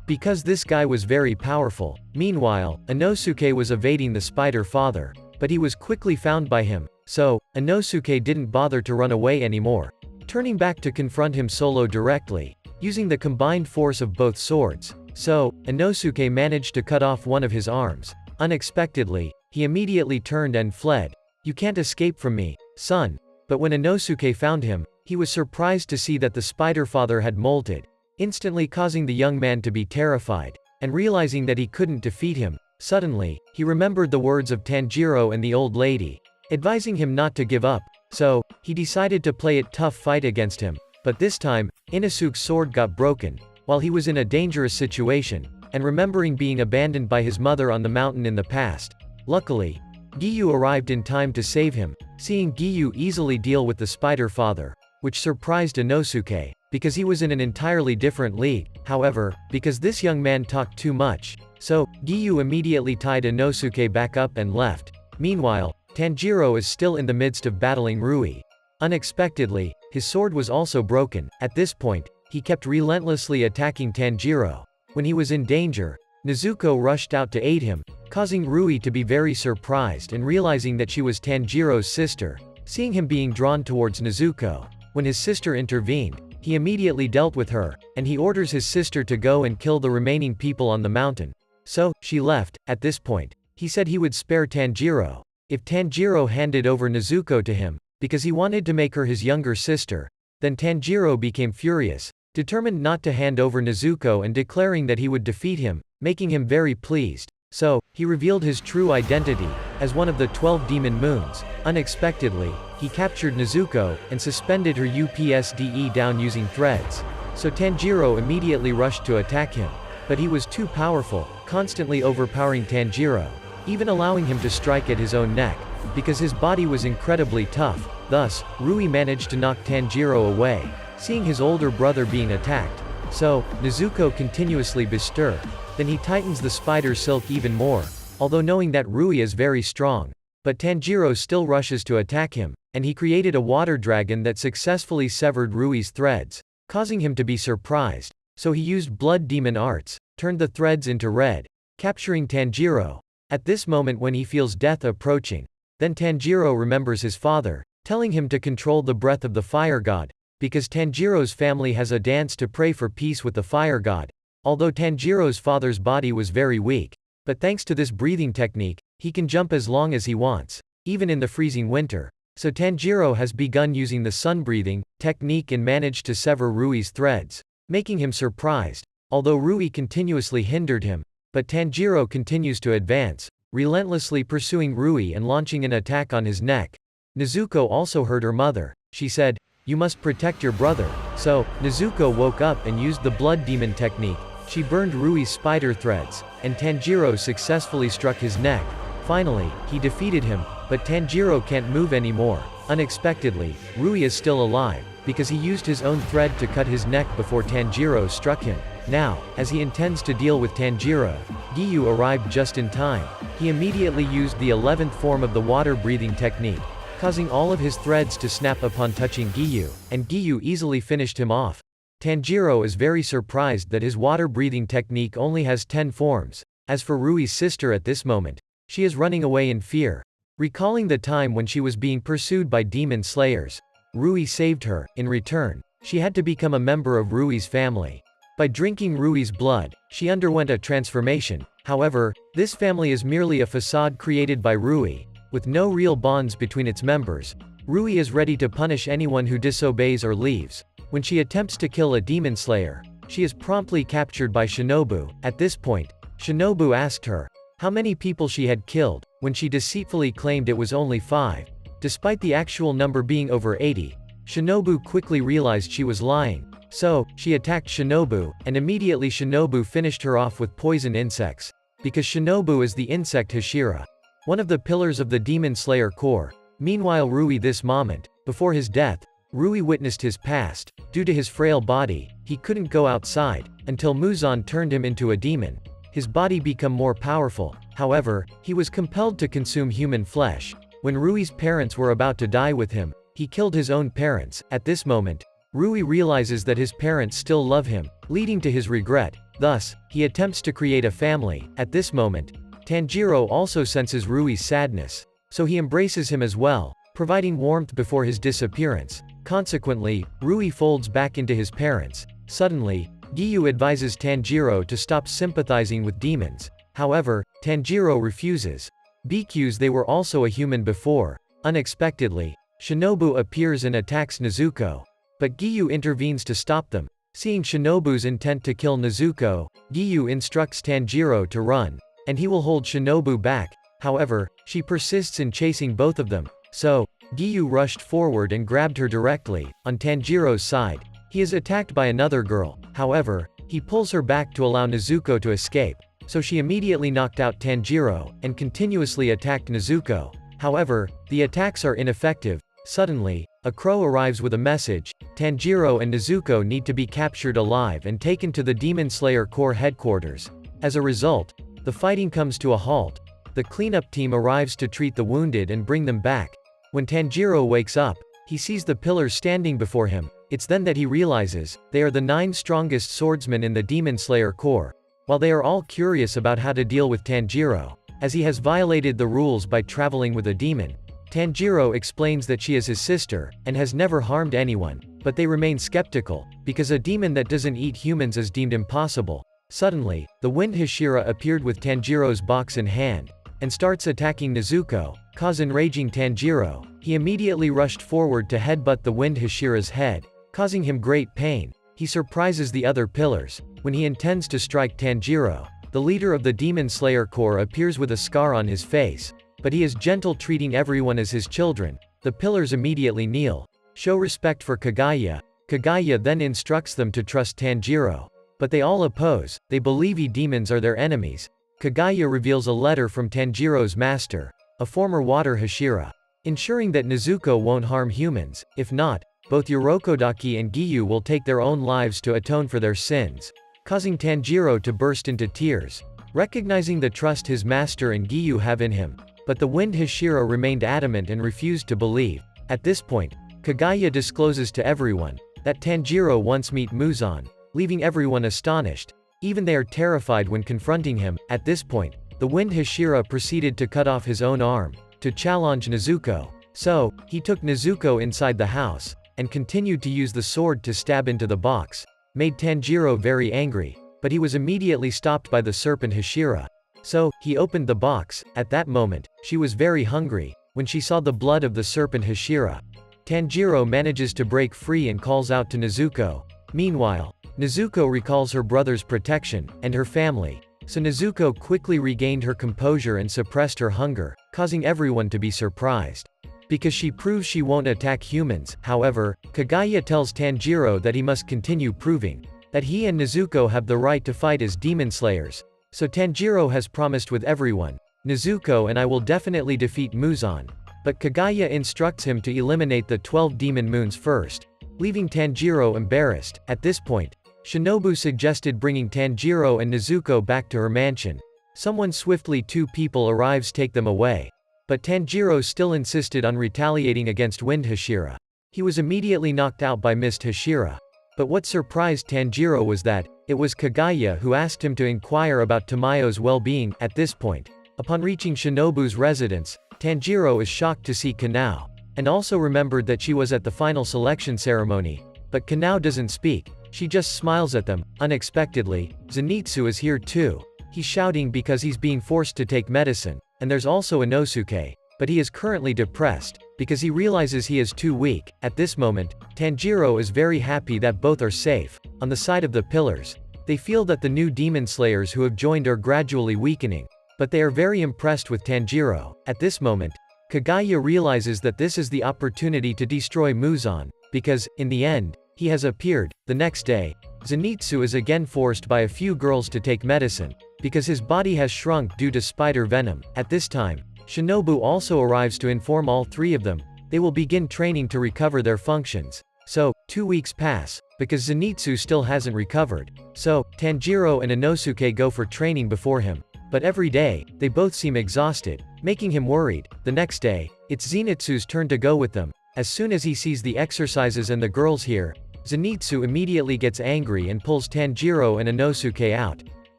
because this guy was very powerful. Meanwhile, Inosuke was evading the spider father, but he was quickly found by him. So, Inosuke didn't bother to run away anymore, turning back to confront him solo directly, using the combined force of both swords. So, Inosuke managed to cut off one of his arms. Unexpectedly, he immediately turned and fled. "You can't escape from me, son." But when Inosuke found him, he was surprised to see that the spider father had molted, instantly causing the young man to be terrified, and realizing that he couldn't defeat him. Suddenly, he remembered the words of Tanjiro and the old lady, advising him not to give up. So, he decided to play it tough fight against him. But this time, Inosuke's sword got broken, while he was in a dangerous situation, and remembering being abandoned by his mother on the mountain in the past. Luckily, Giyu arrived in time to save him, seeing Giyu easily deal with the spider father, which surprised Inosuke, because he was in an entirely different league. However, because this young man talked too much, so, Giyu immediately tied Inosuke back up and left. Meanwhile, Tanjiro is still in the midst of battling Rui. Unexpectedly, his sword was also broken. At this point, he kept relentlessly attacking Tanjiro, When he was in danger, Nezuko rushed out to aid him, causing Rui to be very surprised and realizing that she was Tanjiro's sister. Seeing him being drawn towards Nezuko, when his sister intervened, he immediately dealt with her, and he orders his sister to go and kill the remaining people on the mountain. So, she left. At this point, he said he would spare Tanjiro if Tanjiro handed over Nezuko to him, because he wanted to make her his younger sister. Then Tanjiro became furious, determined not to hand over Nezuko and declaring that he would defeat him, making him very pleased. So, he revealed his true identity, as one of the 12 demon moons. Unexpectedly, he captured Nezuko, and suspended her UPSDE down using threads. So Tanjiro immediately rushed to attack him. But he was too powerful, constantly overpowering Tanjiro, even allowing him to strike at his own neck, because his body was incredibly tough. Thus, Rui managed to knock Tanjiro away, seeing his older brother being attacked. So, Nezuko continuously bestir. Then he tightens the spider silk even more, although knowing that Rui is very strong. But Tanjiro still rushes to attack him, and he created a water dragon that successfully severed Rui's threads, causing him to be surprised. So he used blood demon arts, turned the threads into red, capturing Tanjiro. At this moment when he feels death approaching, then Tanjiro remembers his father, telling him to control the breath of the fire god, because Tanjiro's family has a dance to pray for peace with the fire god. Although Tanjiro's father's body was very weak, but thanks to this breathing technique, he can jump as long as he wants, even in the freezing winter. So Tanjiro has begun using the sun breathing technique and managed to sever Rui's threads, making him surprised. Although Rui continuously hindered him, but Tanjiro continues to advance, relentlessly pursuing Rui and launching an attack on his neck. Nezuko also heard her mother. She said, "You must protect your brother." So, Nezuko woke up and used the blood demon technique. She burned Rui's spider threads, and Tanjiro successfully struck his neck. Finally, he defeated him, but Tanjiro can't move anymore. Unexpectedly, Rui is still alive, because he used his own thread to cut his neck before Tanjiro struck him. Now, as he intends to deal with Tanjiro, Giyu arrived just in time. He immediately used the 11th form of the water breathing technique, causing all of his threads to snap upon touching Giyu, and Giyu easily finished him off. Tanjiro is very surprised that his water breathing technique only has 10 forms. As for Rui's sister at this moment, she is running away in fear. Recalling the time when she was being pursued by demon slayers, Rui saved her. In return, she had to become a member of Rui's family. By drinking Rui's blood, she underwent a transformation. However, this family is merely a facade created by Rui, with no real bonds between its members. Rui is ready to punish anyone who disobeys or leaves. When she attempts to kill a demon slayer, she is promptly captured by Shinobu. At this point, Shinobu asked her how many people she had killed, when she deceitfully claimed it was only 5. Despite the actual number being over 80, Shinobu quickly realized she was lying. So, she attacked Shinobu, and immediately Shinobu finished her off with poison insects. Because Shinobu is the insect Hashira, one of the pillars of the Demon Slayer core. Meanwhile Rui this moment, before his death, Rui witnessed his past. Due to his frail body, he couldn't go outside, until Muzan turned him into a demon. His body became more powerful. However, he was compelled to consume human flesh. When Rui's parents were about to die with him, he killed his own parents. At this moment, Rui realizes that his parents still love him, leading to his regret. Thus, he attempts to create a family. At this moment, Tanjiro also senses Rui's sadness, so he embraces him as well, providing warmth before his disappearance. Consequently, Rui folds back into his parents. Suddenly, Giyu advises Tanjiro to stop sympathizing with demons. However, Tanjiro refuses. Because they were also a human before. Unexpectedly, Shinobu appears and attacks Nezuko. But Giyu intervenes to stop them. Seeing Shinobu's intent to kill Nezuko, Giyu instructs Tanjiro to run, and he will hold Shinobu back. However, she persists in chasing both of them. So, Giyu rushed forward and grabbed her directly. On Tanjiro's side, he is attacked by another girl. However, he pulls her back to allow Nezuko to escape. So she immediately knocked out Tanjiro, and continuously attacked Nezuko. However, the attacks are ineffective. Suddenly, a crow arrives with a message. Tanjiro and Nezuko need to be captured alive and taken to the Demon Slayer Corps headquarters. As a result, the fighting comes to a halt. The cleanup team arrives to treat the wounded and bring them back. When Tanjiro wakes up, he sees the pillars standing before him. It's then that he realizes, they are the 9 strongest swordsmen in the Demon Slayer Corps. While they are all curious about how to deal with Tanjiro, as he has violated the rules by traveling with a demon, Tanjiro explains that she is his sister, and has never harmed anyone, but they remain skeptical, because a demon that doesn't eat humans is deemed impossible. Suddenly, the Wind Hashira appeared with Tanjiro's box in hand, and starts attacking Nezuko, causing enraging Tanjiro. He immediately rushed forward to headbutt the Wind Hashira's head, causing him great pain. He surprises the other pillars. When he intends to strike Tanjiro, the leader of the Demon Slayer Corps appears with a scar on his face, but he is gentle, treating everyone as his children. The pillars immediately kneel, show respect for Kaguya. Kaguya then instructs them to trust Tanjiro, but they all oppose. They believe demons are their enemies. Kaguya reveals a letter from Tanjiro's master, a former Water Hashira, ensuring that Nezuko won't harm humans. If not, both Urokodaki and Giyu will take their own lives to atone for their sins, causing Tanjiro to burst into tears, recognizing the trust his master and Giyu have in him. But the Wind Hashira remained adamant and refused to believe. At this point, Kaguya discloses to everyone that Tanjiro once met Muzan, leaving everyone astonished. Even they are terrified when confronting him. At this point, the Wind Hashira proceeded to cut off his own arm, to challenge Nezuko. So, he took Nezuko inside the house, and continued to use the sword to stab into the box, made Tanjiro very angry, but he was immediately stopped by the Serpent Hashira. So, he opened the box. At that moment, she was very hungry. When she saw the blood of the Serpent Hashira, Tanjiro manages to break free and calls out to Nezuko. Meanwhile, Nezuko recalls her brother's protection, and her family, so Nezuko quickly regained her composure and suppressed her hunger, causing everyone to be surprised, because she proves she won't attack humans. However, Kaguya tells Tanjiro that he must continue proving that he and Nezuko have the right to fight as demon slayers. So Tanjiro has promised with everyone, Nezuko and I will definitely defeat Muzan, but Kaguya instructs him to eliminate the 12 demon moons first, leaving Tanjiro embarrassed. At this point, Shinobu suggested bringing Tanjiro and Nezuko back to her mansion. Someone swiftly, 2 people arrives, take them away. But Tanjiro still insisted on retaliating against Wind Hashira. He was immediately knocked out by Mist Hashira. But what surprised Tanjiro was that it was Kaguya who asked him to inquire about Tamayo's well-being. At this point, upon reaching Shinobu's residence, Tanjiro is shocked to see Kanao, and also remembered that she was at the final selection ceremony. But Kanao doesn't speak, she just smiles at them. Unexpectedly, Zenitsu is here too. He's shouting because he's being forced to take medicine. And there's also Inosuke, but he is currently depressed, because he realizes he is too weak. At this moment, Tanjiro is very happy that both are safe. On the side of the pillars, they feel that the new demon slayers who have joined are gradually weakening, but they are very impressed with Tanjiro. At this moment, Kaguya realizes that this is the opportunity to destroy Muzan, because, in the end, he has appeared. The next day, Zenitsu is again forced by a few girls to take medicine, because his body has shrunk due to spider venom. At this time, Shinobu also arrives to inform all 3 of them they will begin training to recover their functions. So, 2 weeks pass, because Zenitsu still hasn't recovered. So, Tanjiro and Inosuke go for training before him. But every day, they both seem exhausted, making him worried. The next day, it's Zenitsu's turn to go with them. As soon as he sees the exercises and the girls here, Zenitsu immediately gets angry and pulls Tanjiro and Inosuke out,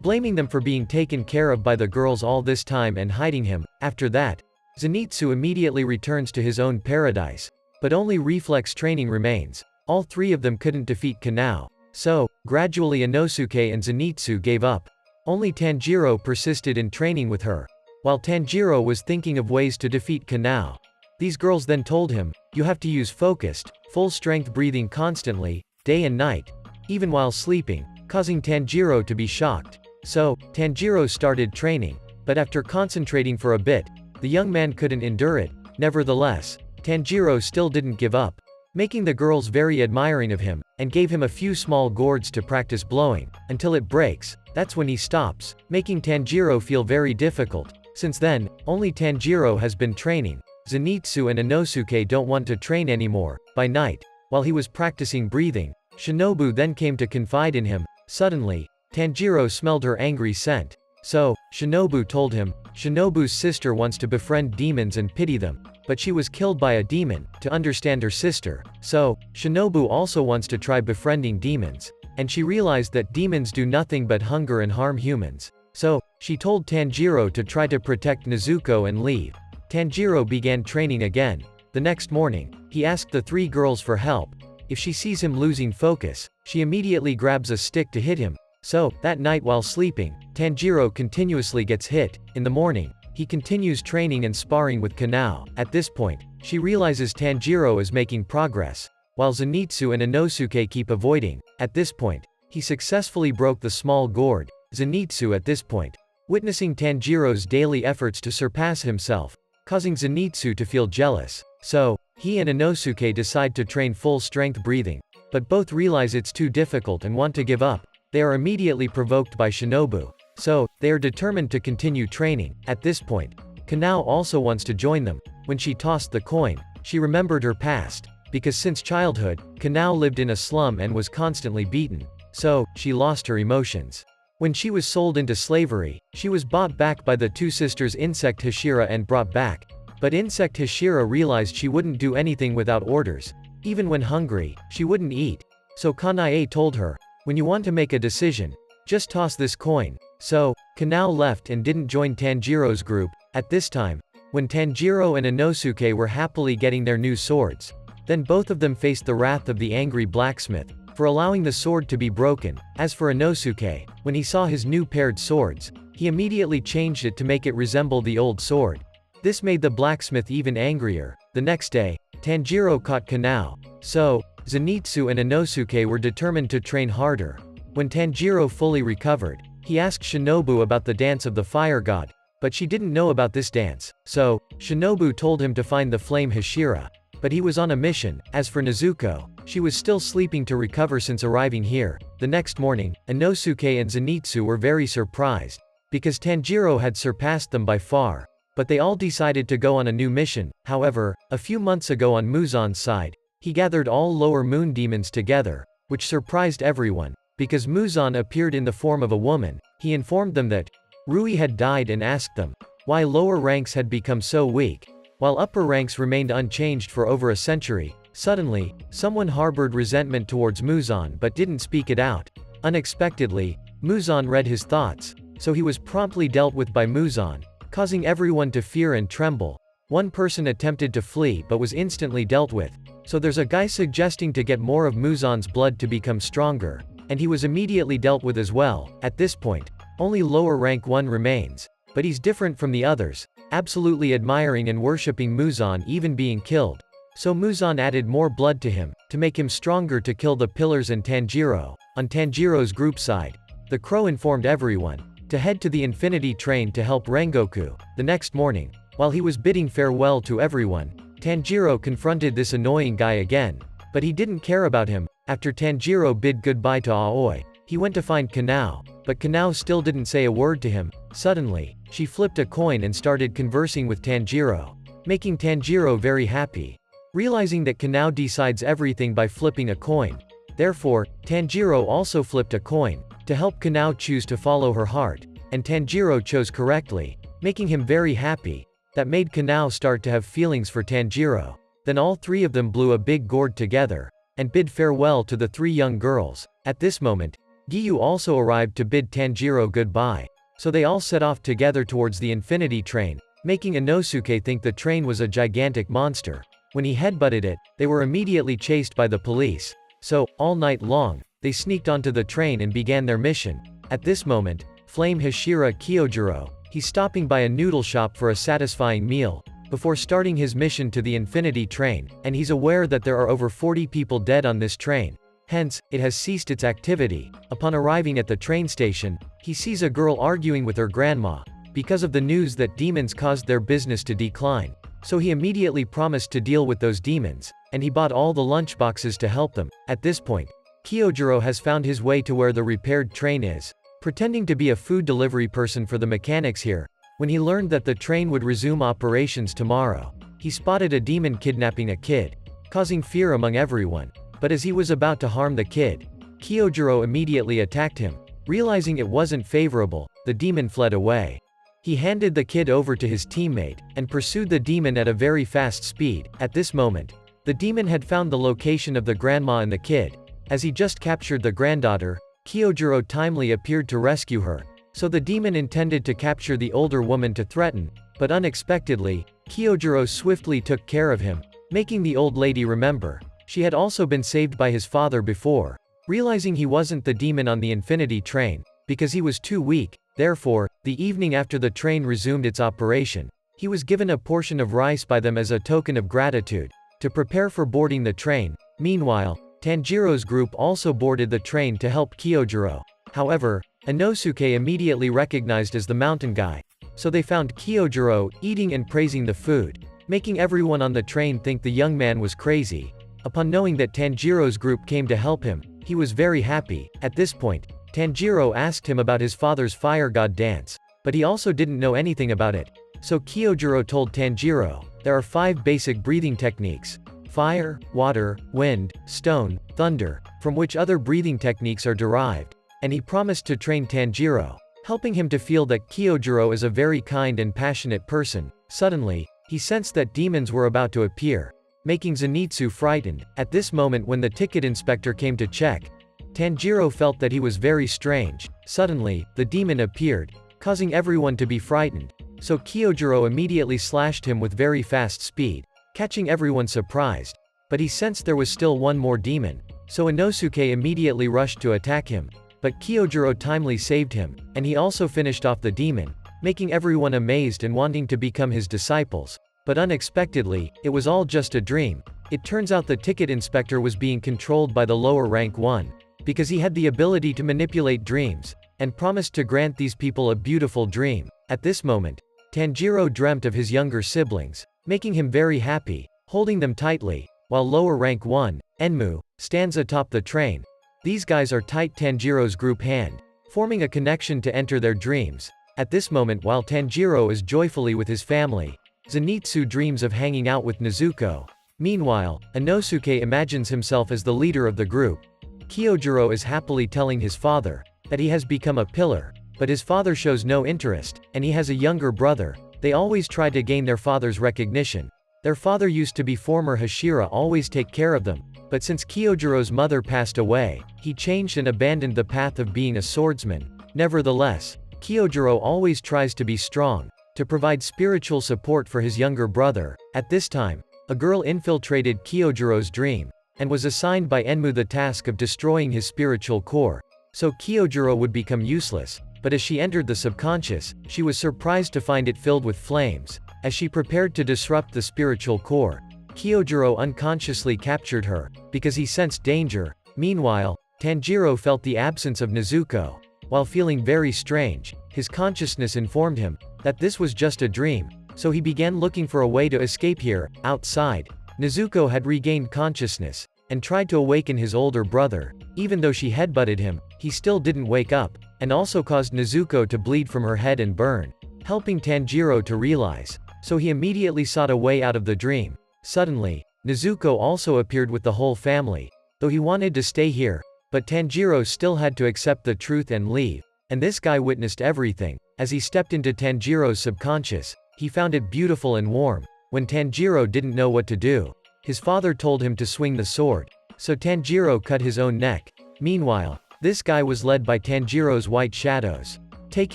blaming them for being taken care of by the girls all this time and hiding him. After that, Zenitsu immediately returns to his own paradise. But only reflex training remains. All 3 of them couldn't defeat Kanao. So, gradually Inosuke and Zenitsu gave up. Only Tanjiro persisted in training with her. While Tanjiro was thinking of ways to defeat Kanao, these girls then told him, you have to use focused, full-strength breathing constantly, day and night, even while sleeping, causing Tanjiro to be shocked. So, Tanjiro started training, but after concentrating for a bit, the young man couldn't endure it. Nevertheless, Tanjiro still didn't give up, making the girls very admiring of him, and gave him a few small gourds to practice blowing, until it breaks. That's when he stops, making Tanjiro feel very difficult. Since then, only Tanjiro has been training. Zenitsu and Inosuke don't want to train anymore. By night, while he was practicing breathing, Shinobu then came to confide in him. Suddenly, Tanjiro smelled her angry scent. So, Shinobu told him, Shinobu's sister wants to befriend demons and pity them, but she was killed by a demon, to understand her sister. So, Shinobu also wants to try befriending demons. and she realized that demons do nothing but hunger and harm humans. So, she told Tanjiro to try to protect Nezuko and leave. Tanjiro began training again. The next morning, he asked the three girls for help. If she sees him losing focus, she immediately grabs a stick to hit him. So, that night while sleeping, Tanjiro continuously gets hit. In the morning, he continues training and sparring with Kanao. At this point, she realizes Tanjiro is making progress, while Zenitsu and Inosuke keep avoiding. At this point, he successfully broke the small gourd. Zenitsu at this point, witnessing Tanjiro's daily efforts to surpass himself, causing Zenitsu to feel jealous. So, he and Inosuke decide to train full-strength breathing, but both realize it's too difficult and want to give up. They are immediately provoked by Shinobu. So, they are determined to continue training. At this point, Kanao also wants to join them. When she tossed the coin, she remembered her past, because since childhood, Kanao lived in a slum and was constantly beaten. So, she lost her emotions. When she was sold into slavery, she was bought back by the two sisters Insect Hashira and brought back. But Insect Hashira realized she wouldn't do anything without orders. Even when hungry, she wouldn't eat. So Kanae told her, when you want to make a decision, just toss this coin. So, Kanao left and didn't join Tanjiro's group. At this time, when Tanjiro and Inosuke were happily getting their new swords, then both of them faced the wrath of the angry blacksmith for allowing the sword to be broken. As for Inosuke, when he saw his new paired swords, he immediately changed it to make it resemble the old sword. This made the blacksmith even angrier. The next day, Tanjiro caught Kanao. So, Zenitsu and Inosuke were determined to train harder. When Tanjiro fully recovered, he asked Shinobu about the dance of the fire god, but she didn't know about this dance. So, Shinobu told him to find the flame Hashira. But he was on a mission. As for Nezuko, she was still sleeping to recover since arriving here. The next morning, Inosuke and Zenitsu were very surprised, because Tanjiro had surpassed them by far. But they all decided to go on a new mission. However, a few months ago on Muzan's side, he gathered all lower moon demons together, which surprised everyone, because Muzan appeared in the form of a woman. He informed them that Rui had died and asked them why lower ranks had become so weak, while upper ranks remained unchanged for over a century. Suddenly, someone harbored resentment towards Muzan but didn't speak it out. Unexpectedly, Muzan read his thoughts, so he was promptly dealt with by Muzan, causing everyone to fear and tremble. One person attempted to flee but was instantly dealt with. So there's a guy suggesting to get more of Muzan's blood to become stronger, and he was immediately dealt with as well. At this point, only lower rank 1 remains, but he's different from the others, absolutely admiring and worshipping Muzan even being killed. So Muzan added more blood to him, to make him stronger to kill the pillars and Tanjiro. On Tanjiro's group side, the crow informed everyone to head to the Infinity Train to help Rengoku. The next morning, while he was bidding farewell to everyone, Tanjiro confronted this annoying guy again, but he didn't care about him. After Tanjiro bid goodbye to Aoi, he went to find Kanao, but Kanao still didn't say a word to him. Suddenly, she flipped a coin and started conversing with Tanjiro, making Tanjiro very happy. Realizing that Kanao decides everything by flipping a coin, therefore, Tanjiro also flipped a coin, to help Kanao choose to follow her heart, and Tanjiro chose correctly, making him very happy. That made Kanao start to have feelings for Tanjiro. Then all three of them blew a big gourd together, and bid farewell to the three young girls. At this moment, Giyu also arrived to bid Tanjiro goodbye. So they all set off together towards the Infinity Train, making Inosuke think the train was a gigantic monster. When he headbutted it, they were immediately chased by the police. So, all night long, they sneaked onto the train and began their mission. At this moment, Flame Hashira Kyojuro, he's stopping by a noodle shop for a satisfying meal, before starting his mission to the Infinity Train, and he's aware that there are over 40 people dead on this train. Hence, it has ceased its activity. Upon arriving at the train station, he sees a girl arguing with her grandma, because of the news that demons caused their business to decline. So he immediately promised to deal with those demons, and he bought all the lunchboxes to help them. At this point, Kyojuro has found his way to where the repaired train is, pretending to be a food delivery person for the mechanics here. When he learned that the train would resume operations tomorrow, he spotted a demon kidnapping a kid, causing fear among everyone. But as he was about to harm the kid, Kyojuro immediately attacked him. Realizing it wasn't favorable, the demon fled away. He handed the kid over to his teammate, and pursued the demon at a very fast speed. At this moment, the demon had found the location of the grandma and the kid, As he just captured the granddaughter, Kyojuro timely appeared to rescue her, so the demon intended to capture the older woman to threaten, but unexpectedly, Kyojuro swiftly took care of him, making the old lady remember. She had also been saved by his father before. Realizing he wasn't the demon on the Infinity Train, because he was too weak, therefore, the evening after the train resumed its operation, he was given a portion of rice by them as a token of gratitude, to prepare for boarding the train. Meanwhile, Tanjiro's group also boarded the train to help Kyojuro. However, Inosuke immediately recognized as the mountain guy, so they found Kyojuro eating and praising the food, making everyone on the train think the young man was crazy. Upon knowing that Tanjiro's group came to help him, he was very happy. At this point, Tanjiro asked him about his father's fire god dance, but he also didn't know anything about it. So Kyojuro told Tanjiro, there are 5 basic breathing techniques: fire, water, wind, stone, thunder, from which other breathing techniques are derived, and he promised to train Tanjiro, helping him to feel that Kyojuro is a very kind and passionate person. Suddenly, he sensed that demons were about to appear, making Zenitsu frightened. At this moment, when the ticket inspector came to check, Tanjiro felt that he was very strange. Suddenly, the demon appeared, causing everyone to be frightened, so Kyojuro immediately slashed him with very fast speed, catching everyone surprised. But he sensed there was still one more demon, so Inosuke immediately rushed to attack him, but Kyojuro timely saved him, and he also finished off the demon, making everyone amazed and wanting to become his disciples. But unexpectedly, it was all just a dream. It turns out the ticket inspector was being controlled by the lower rank one, because he had the ability to manipulate dreams, and promised to grant these people a beautiful dream. At this moment, Tanjiro dreamt of his younger siblings, making him very happy, holding them tightly, while lower rank 1, Enmu, stands atop the train. These guys are tight Tanjiro's group hand, forming a connection to enter their dreams. At this moment, while Tanjiro is joyfully with his family, Zenitsu dreams of hanging out with Nezuko. Meanwhile, Inosuke imagines himself as the leader of the group. Kyojuro is happily telling his father that he has become a pillar, but his father shows no interest, and he has a younger brother. They always try to gain their father's recognition. Their father used to be former Hashira, always take care of them, but since Kyojuro's mother passed away, he changed and abandoned the path of being a swordsman. Nevertheless, Kyojuro always tries to be strong, to provide spiritual support for his younger brother. At this time, a girl infiltrated Kyojuro's dream, and was assigned by Enmu the task of destroying his spiritual core, so Kyojuro would become useless. But as she entered the subconscious, she was surprised to find it filled with flames. As she prepared to disrupt the spiritual core, Kyojuro unconsciously captured her, because he sensed danger. Meanwhile, Tanjiro felt the absence of Nezuko. While feeling very strange, his consciousness informed him that this was just a dream, so he began looking for a way to escape here. Outside, Nezuko had regained consciousness, and tried to awaken his older brother. Even though she headbutted him, he still didn't wake up, and also caused Nezuko to bleed from her head and burn, helping Tanjiro to realize, so he immediately sought a way out of the dream. Suddenly, Nezuko also appeared with the whole family, though he wanted to stay here, but Tanjiro still had to accept the truth and leave, and this guy witnessed everything. As he stepped into Tanjiro's subconscious, he found it beautiful and warm. When Tanjiro didn't know what to do, his father told him to swing the sword, so Tanjiro cut his own neck. Meanwhile, this guy was led by Tanjiro's white shadows. Take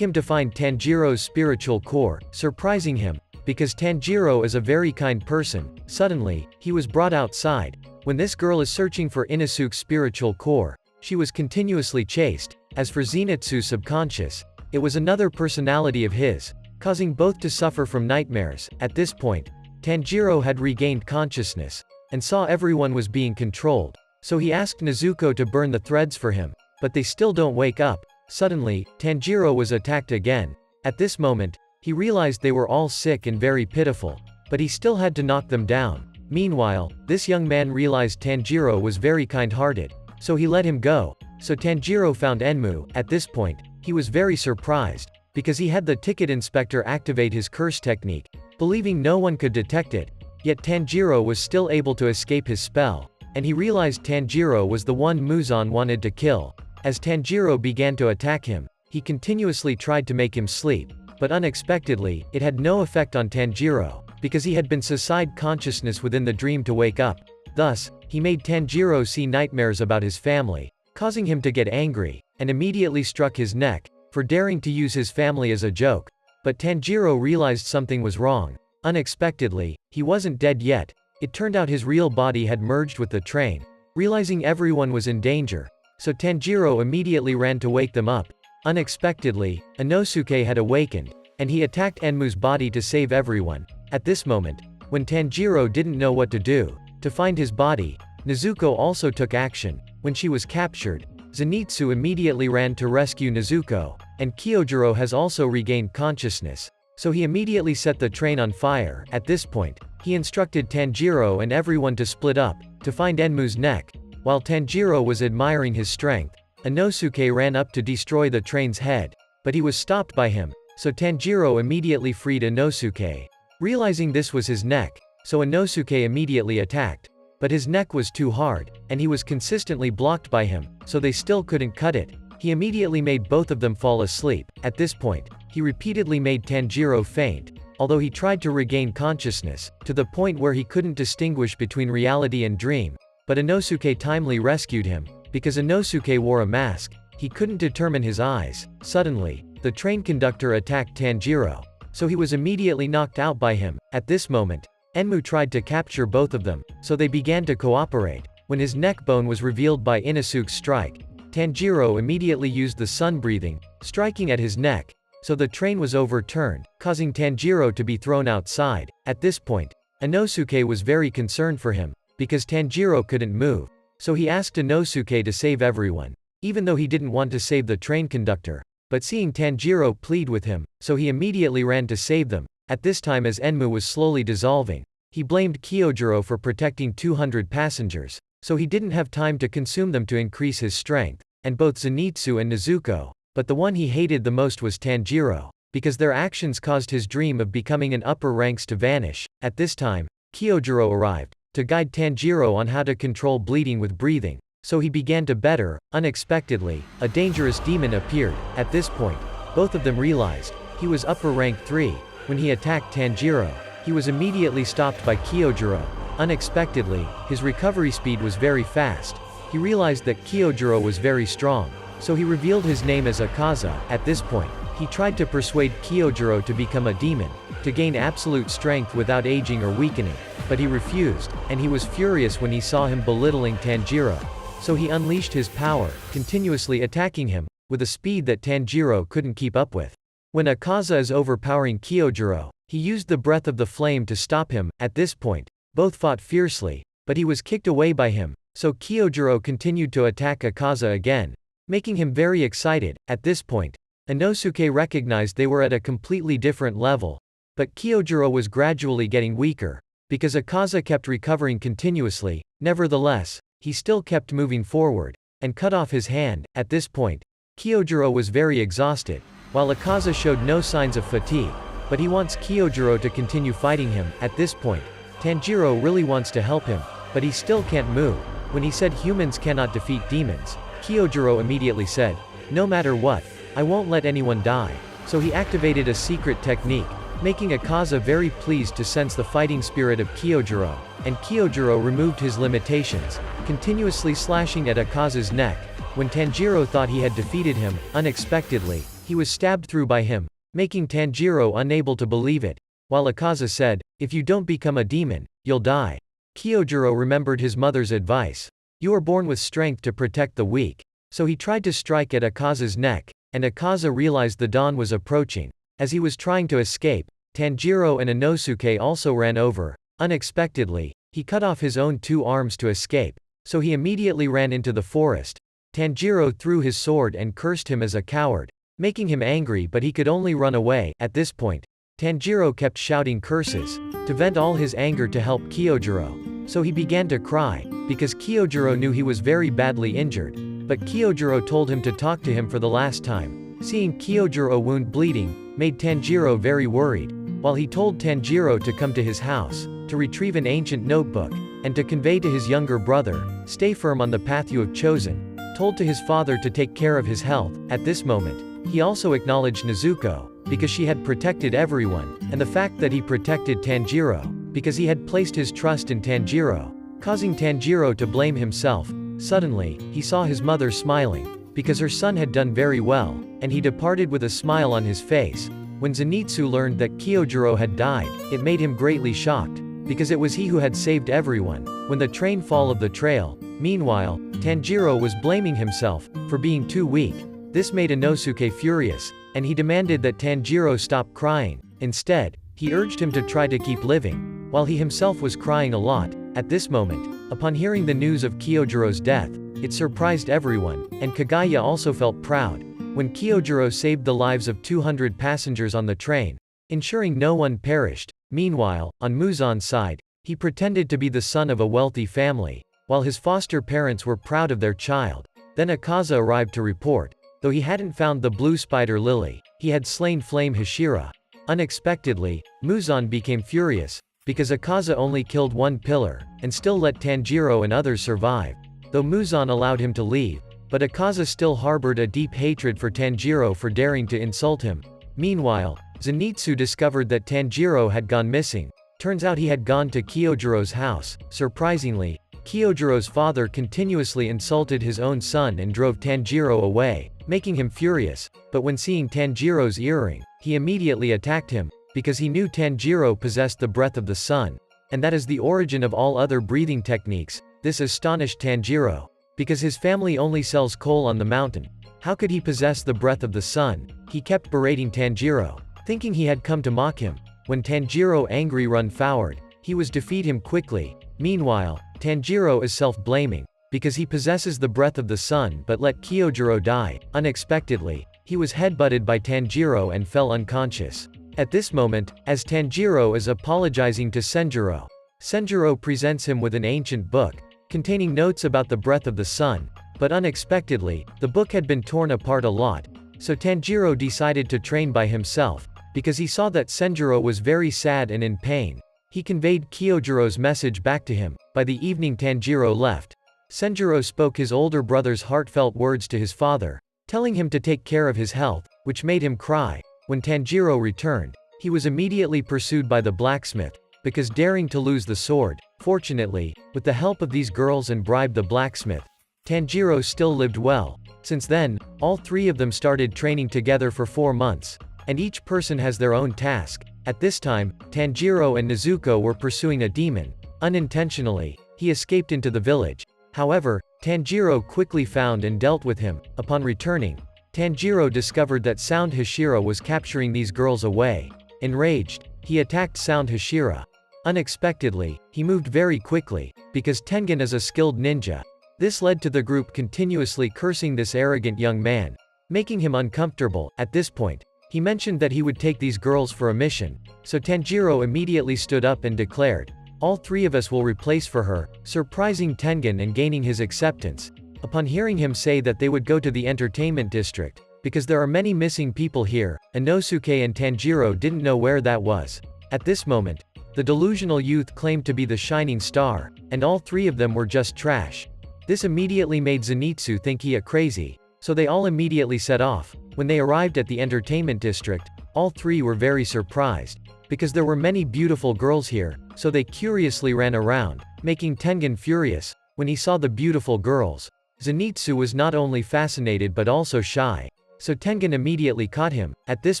him to find Tanjiro's spiritual core, surprising him, because Tanjiro is a very kind person. Suddenly, he was brought outside. When this girl is searching for Inosuke's spiritual core, she was continuously chased. As for Zenitsu's subconscious, it was another personality of his, causing both to suffer from nightmares. At this point, Tanjiro had regained consciousness, and saw everyone was being controlled, so he asked Nezuko to burn the threads for him, but they still don't wake up. Suddenly, Tanjiro was attacked again. At this moment, he realized they were all sick and very pitiful, but he still had to knock them down. Meanwhile, this young man realized Tanjiro was very kind-hearted, so he let him go. So Tanjiro found Enmu. At this point, he was very surprised, because he had the ticket inspector activate his curse technique, believing no one could detect it. Yet Tanjiro was still able to escape his spell, and he realized Tanjiro was the one Muzan wanted to kill. As Tanjiro began to attack him, he continuously tried to make him sleep, but unexpectedly, it had no effect on Tanjiro, because he had been Suicide consciousness within the dream to wake up. Thus, he made Tanjiro see nightmares about his family, causing him to get angry, and immediately struck his neck, for daring to use his family as a joke. But Tanjiro realized something was wrong. Unexpectedly, he wasn't dead yet. It turned out his real body had merged with the train. Realizing everyone was in danger, so Tanjiro immediately ran to wake them up. Unexpectedly, Inosuke had awakened, and he attacked Enmu's body to save everyone. At this moment, when Tanjiro didn't know what to do to find his body, Nezuko also took action. When she was captured, Zenitsu immediately ran to rescue Nezuko, and Kyojuro has also regained consciousness, so he immediately set the train on fire. At this point, he instructed Tanjiro and everyone to split up, to find Enmu's neck. While Tanjiro was admiring his strength, Inosuke ran up to destroy the train's head, but he was stopped by him, so Tanjiro immediately freed Inosuke. Realizing this was his neck, so Inosuke immediately attacked. But his neck was too hard, and he was consistently blocked by him, so they still couldn't cut it. He immediately made both of them fall asleep. At this point, he repeatedly made Tanjiro faint, although he tried to regain consciousness, to the point where he couldn't distinguish between reality and dream. But Inosuke timely rescued him. Because Inosuke wore a mask, he couldn't determine his eyes. Suddenly, the train conductor attacked Tanjiro, so he was immediately knocked out by him. At this moment, Enmu tried to capture both of them, so they began to cooperate. When his neck bone was revealed by Inosuke's strike, Tanjiro immediately used the sun breathing, striking at his neck, so the train was overturned, causing Tanjiro to be thrown outside. At this point, Inosuke was very concerned for him, because Tanjiro couldn't move, so he asked Inosuke to save everyone, even though he didn't want to save the train conductor. But seeing Tanjiro plead with him, so he immediately ran to save them. At this time, as Enmu was slowly dissolving, he blamed Kyojuro for protecting 200 passengers, so he didn't have time to consume them to increase his strength, and both Zenitsu and Nezuko. But the one he hated the most was Tanjiro, because their actions caused his dream of becoming in upper ranks to vanish. At this time, Kyojuro arrived, to guide Tanjiro on how to control bleeding with breathing, so he began to better. Unexpectedly, a dangerous demon appeared. At this point, both of them realized he was upper rank 3. When he attacked Tanjiro, he was immediately stopped by Kyojuro. Unexpectedly, his recovery speed was very fast. He realized that Kyojuro was very strong, so he revealed his name as Akaza. At this point, he tried to persuade Kyojuro to become a demon, to gain absolute strength without aging or weakening, but he refused, and he was furious when he saw him belittling Tanjiro. So he unleashed his power, continuously attacking him, with a speed that Tanjiro couldn't keep up with. When Akaza is overpowering Kyojuro, he used the breath of the flame to stop him. At this point, both fought fiercely, but he was kicked away by him, so Kyojuro continued to attack Akaza again, making him very excited. At this point, Inosuke recognized they were at a completely different level, but Kyojuro was gradually getting weaker, because Akaza kept recovering continuously. Nevertheless, he still kept moving forward, and cut off his hand. At this point, Kyojuro was very exhausted, while Akaza showed no signs of fatigue, but he wants Kyojuro to continue fighting him. At this point, Tanjiro really wants to help him, but he still can't move. When he said humans cannot defeat demons, Kyojuro immediately said, "No matter what, I won't let anyone die." So he activated a secret technique, making Akaza very pleased to sense the fighting spirit of Kyojuro, and Kyojuro removed his limitations, continuously slashing at Akaza's neck. When Tanjiro thought he had defeated him, unexpectedly, he was stabbed through by him, making Tanjiro unable to believe it. While Akaza said, "If you don't become a demon, you'll die." Kyojuro remembered his mother's advice. "You are born with strength to protect the weak." So he tried to strike at Akaza's neck, and Akaza realized the dawn was approaching. As he was trying to escape, Tanjiro and Inosuke also ran over. Unexpectedly, he cut off his own 2 arms to escape, so he immediately ran into the forest. Tanjiro threw his sword and cursed him as a coward, making him angry, but he could only run away. At this point, Tanjiro kept shouting curses, to vent all his anger to help Kyojuro. So he began to cry, because Kyojuro knew he was very badly injured, but Kyojuro told him to talk to him for the last time. Seeing Kyojuro wound bleeding, made Tanjiro very worried, while he told Tanjiro to come to his house, to retrieve an ancient notebook, and to convey to his younger brother, "Stay firm on the path you have chosen," told to his father to take care of his health. At this moment, he also acknowledged Nezuko, because she had protected everyone, and the fact that he protected Tanjiro, because he had placed his trust in Tanjiro, causing Tanjiro to blame himself. Suddenly, he saw his mother smiling, because her son had done very well, and he departed with a smile on his face. When Zenitsu learned that Kyojuro had died, it made him greatly shocked, because it was he who had saved everyone. When the train fall of the trail, meanwhile, Tanjiro was blaming himself for being too weak. This made Inosuke furious, and he demanded that Tanjiro stop crying. Instead, he urged him to try to keep living, while he himself was crying a lot. At this moment, upon hearing the news of Kyojuro's death, it surprised everyone, and Kaguya also felt proud. When Kyojuro saved the lives of 200 passengers on the train, ensuring no one perished. Meanwhile, on Muzan's side, he pretended to be the son of a wealthy family, while his foster parents were proud of their child. Then Akaza arrived to report. Though he hadn't found the blue spider lily, he had slain Flame Hashira. Unexpectedly, Muzan became furious, because Akaza only killed one pillar, and still let Tanjiro and others survive. Though Muzan allowed him to leave, but Akaza still harbored a deep hatred for Tanjiro for daring to insult him. Meanwhile, Zenitsu discovered that Tanjiro had gone missing. Turns out he had gone to Kyojuro's house. Surprisingly, Kyojuro's father continuously insulted his own son and drove Tanjiro away, making him furious. But when seeing Tanjiro's earring, he immediately attacked him, because he knew Tanjiro possessed the breath of the sun, and that is the origin of all other breathing techniques. This astonished Tanjiro, because his family only sells coal on the mountain. How could he possess the breath of the sun? He kept berating Tanjiro, thinking he had come to mock him. When Tanjiro angry run forward, he was defeat him quickly. Meanwhile, Tanjiro is self-blaming, because he possesses the breath of the sun but let Kyojuro die. Unexpectedly, he was headbutted by Tanjiro and fell unconscious. At this moment, as Tanjiro is apologizing to Senjuro, Senjuro presents him with an ancient book, containing notes about the breath of the sun, but unexpectedly, the book had been torn apart a lot, so Tanjiro decided to train by himself, because he saw that Senjuro was very sad and in pain. He conveyed Kyojuro's message back to him. By the evening Tanjiro left. Senjuro spoke his older brother's heartfelt words to his father, telling him to take care of his health, which made him cry. When Tanjiro returned, he was immediately pursued by the blacksmith, because daring to lose the sword. Fortunately, with the help of these girls and bribed the blacksmith, Tanjiro still lived well. Since then, all three of them started training together for 4 months, and each person has their own task. At this time, Tanjiro and Nezuko were pursuing a demon. Unintentionally, he escaped into the village. However, Tanjiro quickly found and dealt with him. Upon returning, Tanjiro discovered that Sound Hashira was capturing these girls away. Enraged, he attacked Sound Hashira. Unexpectedly, he moved very quickly, because Tengen is a skilled ninja. This led to the group continuously cursing this arrogant young man, making him uncomfortable. At this point, he mentioned that he would take these girls for a mission, so Tanjiro immediately stood up and declared, "All three of us will replace for her," surprising Tengen and gaining his acceptance. Upon hearing him say that they would go to the entertainment district, because there are many missing people here, Inosuke and Tanjiro didn't know where that was. At this moment, the delusional youth claimed to be the shining star, and all three of them were just trash. This immediately made Zenitsu think he crazy, so they all immediately set off. When they arrived at the entertainment district, all three were very surprised, because there were many beautiful girls here, so they curiously ran around, making Tengen furious. When he saw the beautiful girls, Zenitsu was not only fascinated but also shy, so Tengen immediately caught him. At this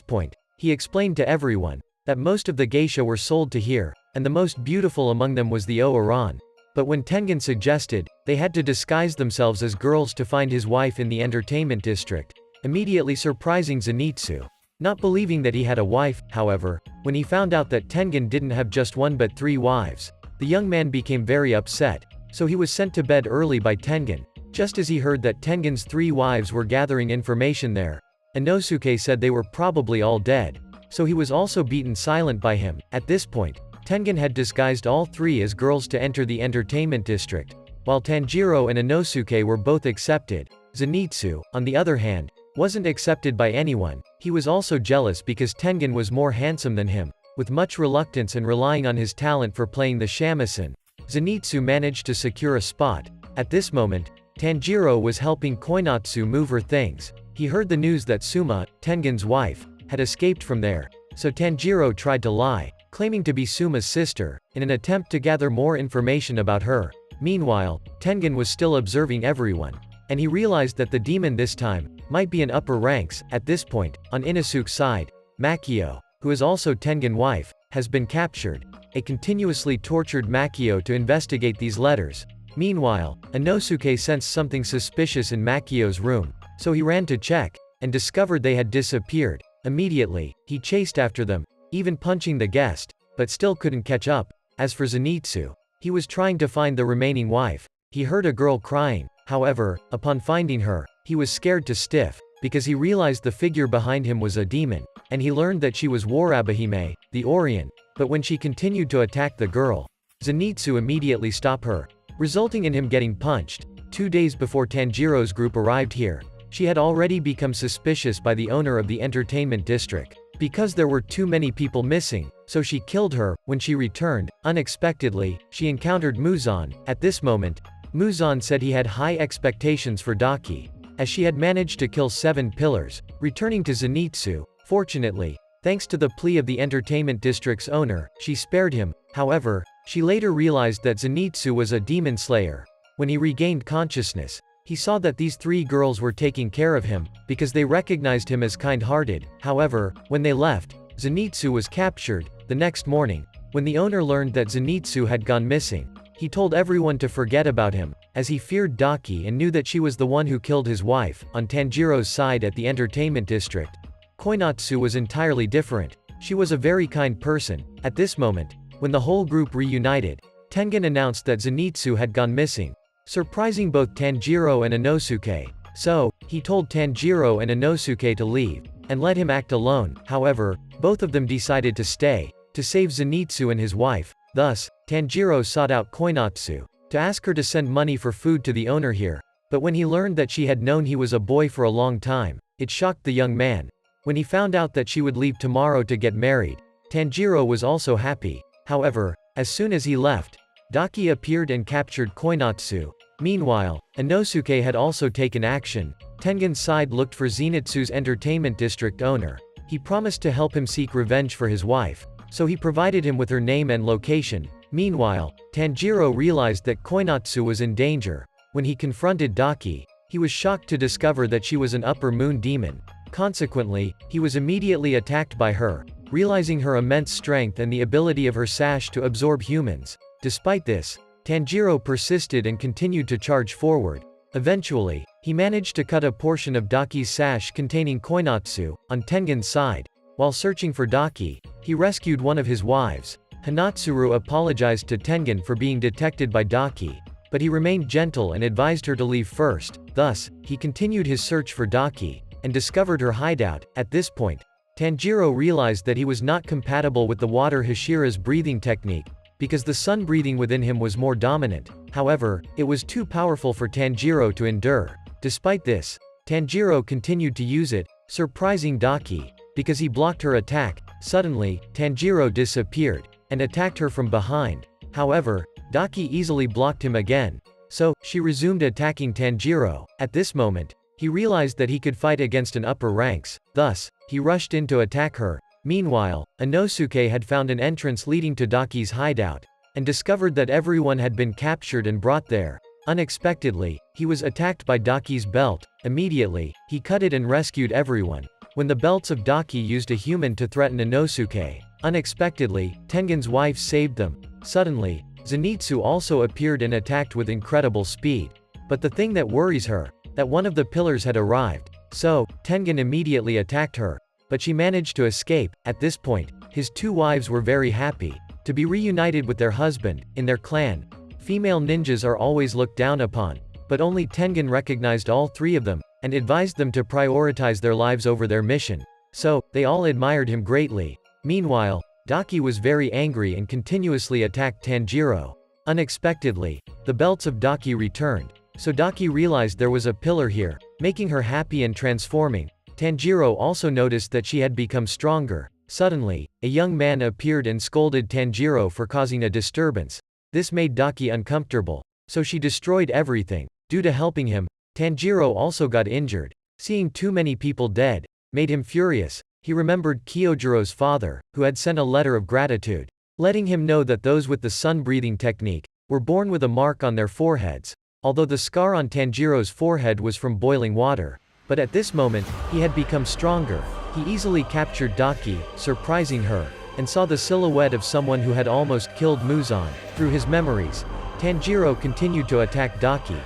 point, he explained to everyone that most of the geisha were sold to here, and the most beautiful among them was the O-Aran. But when Tengen suggested they had to disguise themselves as girls to find his wife in the entertainment district, immediately surprising Zenitsu. Not believing that he had a wife, however, when he found out that Tengen didn't have just one but 3 wives, the young man became very upset, so he was sent to bed early by Tengen. Just as he heard that Tengen's 3 wives were gathering information there, Inosuke said they were probably all dead, so he was also beaten silent by him. At this point, Tengen had disguised all 3 as girls to enter the entertainment district, while Tanjiro and Inosuke were both accepted. Zenitsu, on the other hand, wasn't accepted by anyone. He was also jealous because Tengen was more handsome than him. With much reluctance and relying on his talent for playing the shamisen, Zenitsu managed to secure a spot. At this moment, Tanjiro was helping Koinotsu move her things. He heard the news that Suma, Tengen's wife, had escaped from there, so Tanjiro tried to lie, claiming to be Suma's sister, in an attempt to gather more information about her. Meanwhile, Tengen was still observing everyone. And he realized that the demon this time might be in upper ranks. At this point, on Inosuke's side, Makio, who is also Tengen's wife, has been captured. A continuously tortured Makio to investigate these letters. Meanwhile, Inosuke sensed something suspicious in Makio's room, so he ran to check, and discovered they had disappeared. Immediately, he chased after them, even punching the guest, but still couldn't catch up. As for Zenitsu, he was trying to find the remaining wife. He heard a girl crying. However, upon finding her, he was scared to stiff, because he realized the figure behind him was a demon, and he learned that she was Warabahime, the Orion. But when she continued to attack the girl, Zenitsu immediately stopped her, resulting in him getting punched. 2 days before Tanjiro's group arrived here, she had already become suspicious by the owner of the entertainment district, because there were too many people missing, so she killed her. When she returned, unexpectedly, she encountered Muzan. At this moment, Muzan said he had high expectations for Daki, as she had managed to kill 7 pillars, returning to Zenitsu. Fortunately, thanks to the plea of the entertainment district's owner, she spared him. However, she later realized that Zenitsu was a demon slayer. When he regained consciousness, he saw that these 3 girls were taking care of him, because they recognized him as kind-hearted. However, when they left, Zenitsu was captured. The next morning, when the owner learned that Zenitsu had gone missing, he told everyone to forget about him, as he feared Daki and knew that she was the one who killed his wife. On Tanjiro's side at the entertainment district, Koinotsu was entirely different. She was a very kind person. At this moment, when the whole group reunited, Tengen announced that Zenitsu had gone missing, surprising both Tanjiro and Inosuke. So, he told Tanjiro and Inosuke to leave, and let him act alone. However, both of them decided to stay, to save Zenitsu and his wife. Thus, Tanjiro sought out Koinotsu, to ask her to send money for food to the owner here. But when he learned that she had known he was a boy for a long time, it shocked the young man. When he found out that she would leave tomorrow to get married, Tanjiro was also happy. However, as soon as he left, Daki appeared and captured Koinotsu. Meanwhile, Inosuke had also taken action. Tengen's side looked for Zenitsu's entertainment district owner. He promised to help him seek revenge for his wife, so he provided him with her name and location. Meanwhile, Tanjiro realized that Koinotsu was in danger. When he confronted Daki, he was shocked to discover that she was an upper moon demon. Consequently, he was immediately attacked by her, realizing her immense strength and the ability of her sash to absorb humans. Despite this, Tanjiro persisted and continued to charge forward. Eventually, he managed to cut a portion of Daki's sash containing Koinotsu. On Tengen's side, while searching for Daki, he rescued one of his wives. Hanatsuru apologized to Tengen for being detected by Daki, but he remained gentle and advised her to leave first. Thus, he continued his search for Daki, and discovered her hideout. At this point, Tanjiro realized that he was not compatible with the water Hashira's breathing technique, because the sun breathing within him was more dominant. However, it was too powerful for Tanjiro to endure. Despite this, Tanjiro continued to use it, surprising Daki, because he blocked her attack. Suddenly, Tanjiro disappeared, and attacked her from behind. However, Daki easily blocked him again, so she resumed attacking Tanjiro. At this moment, he realized that he could fight against an upper ranks, thus, he rushed in to attack her. Meanwhile, Inosuke had found an entrance leading to Daki's hideout, and discovered that everyone had been captured and brought there. Unexpectedly, he was attacked by Daki's belt. Immediately, he cut it and rescued everyone. When the belts of Daki used a human to threaten Inosuke, unexpectedly, Tengen's wife saved them. Suddenly, Zenitsu also appeared and attacked with incredible speed. But the thing that worries her, that one of the pillars had arrived. So, Tengen immediately attacked her, but she managed to escape. At this point, his 2 wives were very happy to be reunited with their husband. In their clan, female ninjas are always looked down upon, but only Tengen recognized all 3 of them, and advised them to prioritize their lives over their mission. So, they all admired him greatly. Meanwhile, Daki was very angry and continuously attacked Tanjiro. Unexpectedly, the belts of Daki returned, so Daki realized there was a pillar here, making her happy and transforming. Tanjiro also noticed that she had become stronger. Suddenly, a young man appeared and scolded Tanjiro for causing a disturbance. This made Daki uncomfortable, so she destroyed everything. Due to helping him, Tanjiro also got injured. Seeing too many people dead made him furious. He remembered Kyojiro's father, who had sent a letter of gratitude, letting him know that those with the sun breathing technique were born with a mark on their foreheads, although the scar on Tanjiro's forehead was from boiling water. But at this moment, he had become stronger. He easily captured Daki, surprising her, and saw the silhouette of someone who had almost killed Muzan. Through his memories, Tanjiro continued to attack Daki.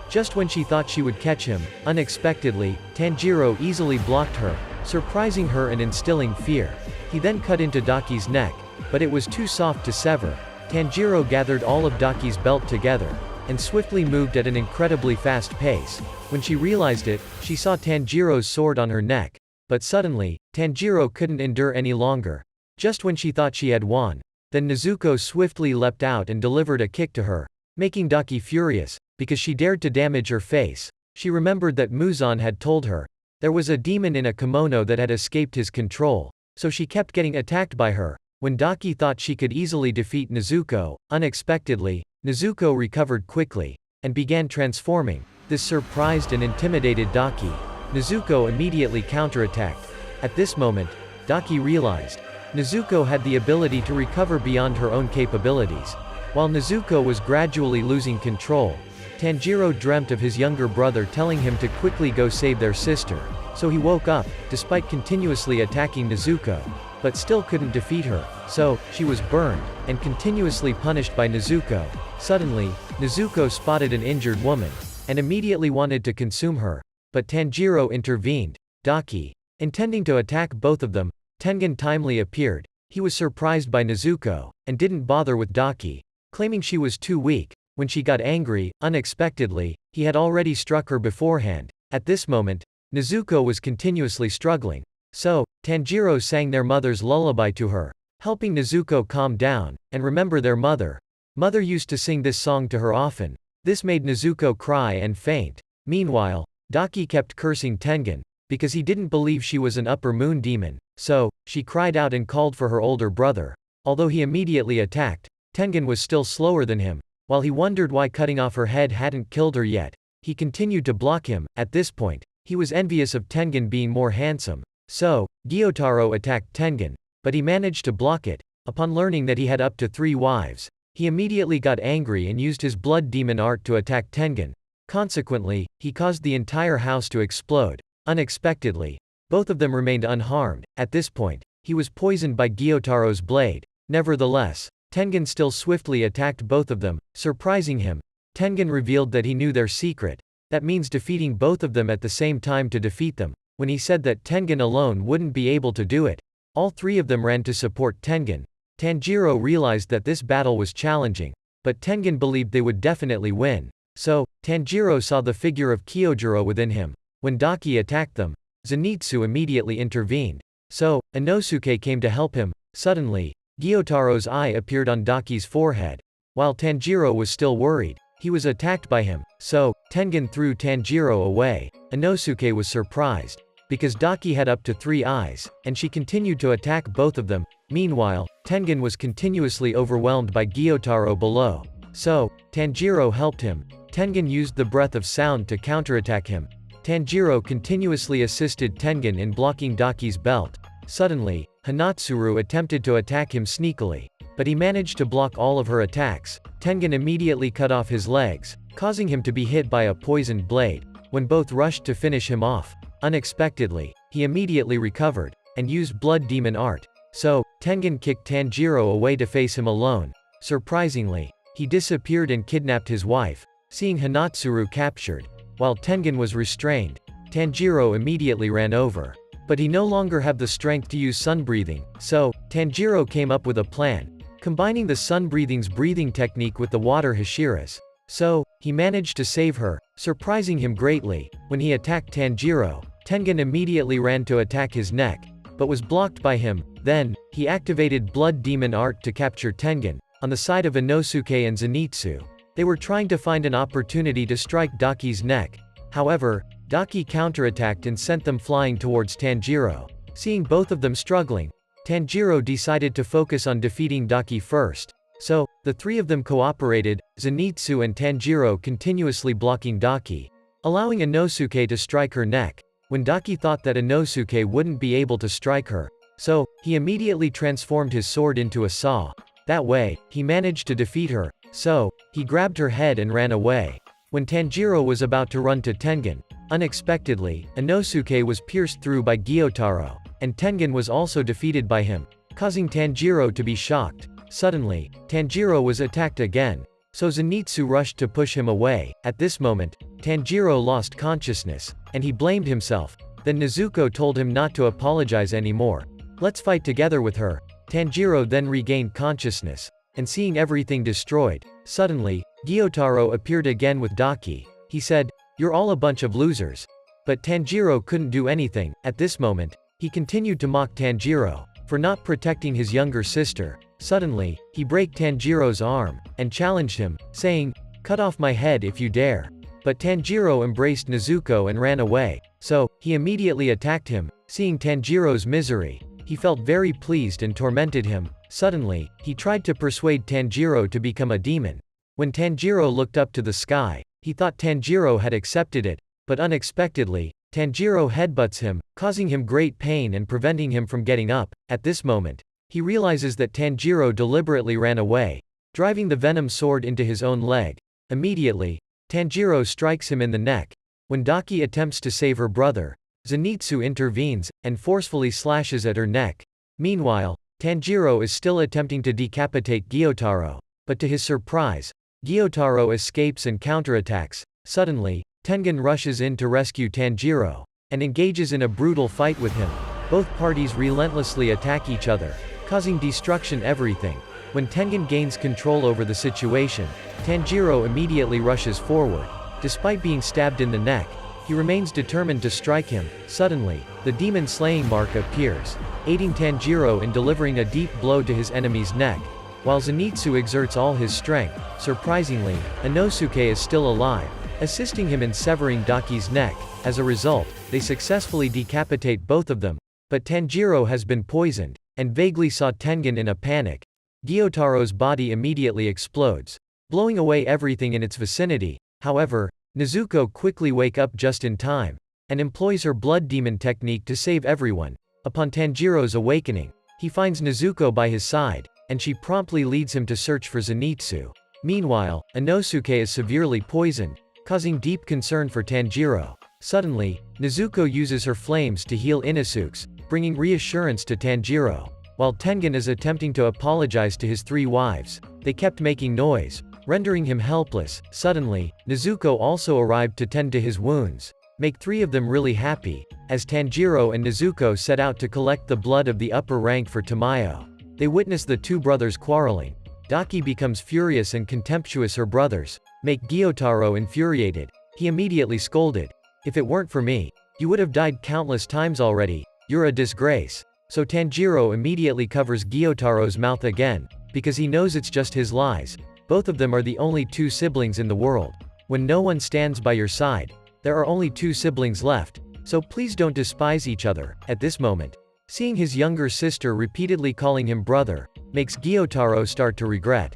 Just when she thought she would catch him, unexpectedly, Tanjiro easily blocked her, surprising her and instilling fear. He then cut into Daki's neck, but it was too soft to sever. Tanjiro gathered all of Daki's belt together, and swiftly moved at an incredibly fast pace. When she realized it, she saw Tanjiro's sword on her neck. But suddenly, Tanjiro couldn't endure any longer. Just when she thought she had won, then Nezuko swiftly leapt out and delivered a kick to her, making Daki furious, because she dared to damage her face. She remembered that Muzan had told her there was a demon in a kimono that had escaped his control, so she kept getting attacked by her. When Daki thought she could easily defeat Nezuko, unexpectedly, Nezuko recovered quickly, and began transforming. This surprised and intimidated Daki. Nezuko immediately counterattacked. At this moment, Daki realized Nezuko had the ability to recover beyond her own capabilities. While Nezuko was gradually losing control, Tanjiro dreamt of his younger brother telling him to quickly go save their sister. So he woke up, despite continuously attacking Nezuko, but still couldn't defeat her. So, she was burned, and continuously punished by Nezuko. Suddenly, Nezuko spotted an injured woman, and immediately wanted to consume her. But Tanjiro intervened. Daki, intending to attack both of them, Tengen timely appeared. He was surprised by Nezuko, and didn't bother with Daki, claiming she was too weak. When she got angry, unexpectedly, he had already struck her beforehand. At this moment, Nezuko was continuously struggling. So, Tanjiro sang their mother's lullaby to her, helping Nezuko calm down, and remember their mother. Mother used to sing this song to her often. This made Nezuko cry and faint. Meanwhile, Daki kept cursing Tengen, because he didn't believe she was an upper moon demon. So, she cried out and called for her older brother. Although he immediately attacked, Tengen was still slower than him. While he wondered why cutting off her head hadn't killed her yet, he continued to block him. At this point, he was envious of Tengen being more handsome. So, Gyotaro attacked Tengen, but he managed to block it. Upon learning that he had up to 3 wives, he immediately got angry and used his blood demon art to attack Tengen. Consequently, he caused the entire house to explode. Unexpectedly, both of them remained unharmed. At this point, he was poisoned by Gyotaro's blade. Nevertheless, Tengen still swiftly attacked both of them, surprising him. Tengen revealed that he knew their secret. That means defeating both of them at the same time to defeat them. When he said that Tengen alone wouldn't be able to do it, all 3 of them ran to support Tengen. Tanjiro realized that this battle was challenging, but Tengen believed they would definitely win. So, Tanjiro saw the figure of Kyojuro within him. When Daki attacked them, Zenitsu immediately intervened. So, Inosuke came to help him. Suddenly, Gyotaro's eye appeared on Daki's forehead. While Tanjiro was still worried, he was attacked by him. So, Tengen threw Tanjiro away. Inosuke was surprised, because Daki had up to 3 eyes, and she continued to attack both of them. Meanwhile, Tengen was continuously overwhelmed by Gyotaro below. So, Tanjiro helped him. Tengen used the breath of sound to counterattack him. Tanjiro continuously assisted Tengen in blocking Daki's belt. Suddenly, Hanatsuru attempted to attack him sneakily, but he managed to block all of her attacks. Tengen immediately cut off his legs, causing him to be hit by a poisoned blade. When both rushed to finish him off, unexpectedly, he immediately recovered, and used blood demon art. So, Tengen kicked Tanjiro away to face him alone. Surprisingly, he disappeared and kidnapped his wife. Seeing Hanatsuru captured, while Tengen was restrained, Tanjiro immediately ran over. But he no longer had the strength to use sun breathing. So, Tanjiro came up with a plan, combining the sun breathing's breathing technique with the water Hashira's. So, he managed to save her, surprising him greatly. When he attacked Tanjiro, Tengen immediately ran to attack his neck, but was blocked by him. Then, he activated blood demon art to capture Tengen. On the side of Inosuke and Zenitsu, they were trying to find an opportunity to strike Daki's neck. However, Daki counterattacked and sent them flying towards Tanjiro. Seeing both of them struggling, Tanjiro decided to focus on defeating Daki first. So, the 3 of them cooperated, Zenitsu and Tanjiro continuously blocking Daki, allowing Inosuke to strike her neck. When Daki thought that Inosuke wouldn't be able to strike her, so, he immediately transformed his sword into a saw. That way, he managed to defeat her. So, he grabbed her head and ran away. When Tanjiro was about to run to Tengen, unexpectedly, Inosuke was pierced through by Gyotaro, and Tengen was also defeated by him, causing Tanjiro to be shocked. Suddenly, Tanjiro was attacked again, so Zenitsu rushed to push him away. At this moment, Tanjiro lost consciousness, and he blamed himself. Then Nezuko told him not to apologize anymore. Let's fight together with her. Tanjiro then regained consciousness, and seeing everything destroyed, suddenly, Gyotaro appeared again with Daki. He said, "You're all a bunch of losers." But Tanjiro couldn't do anything. At this moment, he continued to mock Tanjiro for not protecting his younger sister. Suddenly, he broke Tanjiro's arm, and challenged him, saying, "Cut off my head if you dare." But Tanjiro embraced Nezuko and ran away. So, he immediately attacked him. Seeing Tanjiro's misery, he felt very pleased and tormented him. Suddenly, he tried to persuade Tanjiro to become a demon. When Tanjiro looked up to the sky, he thought Tanjiro had accepted it, but unexpectedly, Tanjiro headbutts him, causing him great pain and preventing him from getting up. At this moment, he realizes that Tanjiro deliberately ran away, driving the venom sword into his own leg. Immediately, Tanjiro strikes him in the neck. When Daki attempts to save her brother, Zenitsu intervenes, and forcefully slashes at her neck. Meanwhile, Tanjiro is still attempting to decapitate Gyotaro, but to his surprise, Gyotaro escapes and counterattacks. Suddenly, Tengen rushes in to rescue Tanjiro, and engages in a brutal fight with him. Both parties relentlessly attack each other, causing destruction everything. When Tengen gains control over the situation, Tanjiro immediately rushes forward. Despite being stabbed in the neck, he remains determined to strike him. Suddenly, the demon slaying mark appears, aiding Tanjiro in delivering a deep blow to his enemy's neck. While Zenitsu exerts all his strength, surprisingly, Inosuke is still alive, assisting him in severing Daki's neck. As a result, they successfully decapitate both of them. But Tanjiro has been poisoned, and vaguely saw Tengen in a panic. Gyotaro's body immediately explodes, blowing away everything in its vicinity. However, Nezuko quickly wakes up just in time, and employs her blood demon technique to save everyone. Upon Tanjiro's awakening, he finds Nezuko by his side, and she promptly leads him to search for Zenitsu. Meanwhile, Inosuke is severely poisoned, causing deep concern for Tanjiro. Suddenly, Nezuko uses her flames to heal Inosuke, bringing reassurance to Tanjiro. While Tengen is attempting to apologize to his three wives, they kept making noise, rendering him helpless. Suddenly, Nezuko also arrived to tend to his wounds, make three of them really happy, as Tanjiro and Nezuko set out to collect the blood of the upper rank for Tamayo. They witness the two brothers quarreling. Daki becomes furious and contemptuous her brothers, make Gyotaro infuriated. He immediately scolded, "If it weren't for me, you would have died countless times already. You're a disgrace." So Tanjiro immediately covers Gyotaro's mouth again, because he knows it's just his lies. Both of them are the only two siblings in the world. When no one stands by your side, there are only two siblings left, so please don't despise each other. At this moment, seeing his younger sister repeatedly calling him brother, makes Gyotaro start to regret.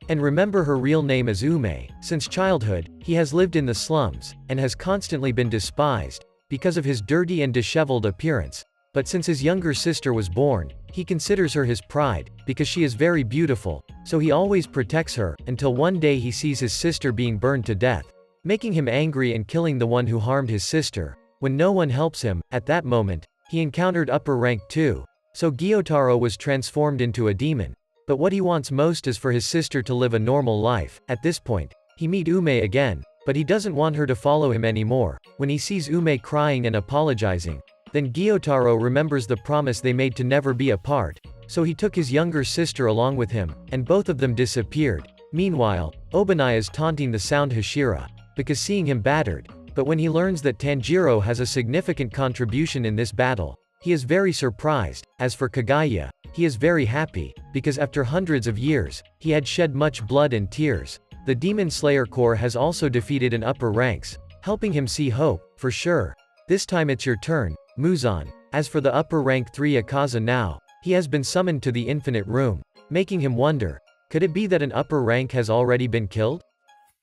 And remember her real name is Ume. Since childhood, he has lived in the slums, and has constantly been despised, because of his dirty and disheveled appearance. But since his younger sister was born, he considers her his pride, because she is very beautiful, so he always protects her, until one day he sees his sister being burned to death, making him angry and killing the one who harmed his sister. When no one helps him, at that moment, he encountered upper rank too, so Gyotaro was transformed into a demon. But what he wants most is for his sister to live a normal life. At this point, he meets Ume again, but he doesn't want her to follow him anymore. When he sees Ume crying and apologizing, then Gyotaro remembers the promise they made to never be apart, so he took his younger sister along with him, and both of them disappeared. Meanwhile, Obonai is taunting the sound Hashira, because seeing him battered, but when he learns that Tanjiro has a significant contribution in this battle, he is very surprised. As for Kaguya, he is very happy, because after hundreds of years, he had shed much blood and tears. The Demon Slayer Corps has also defeated in upper ranks, helping him see hope, for sure. This time it's your turn, Muzan. As for the upper rank 3 Akaza now, he has been summoned to the Infinite Room, making him wonder, could it be that an upper rank has already been killed?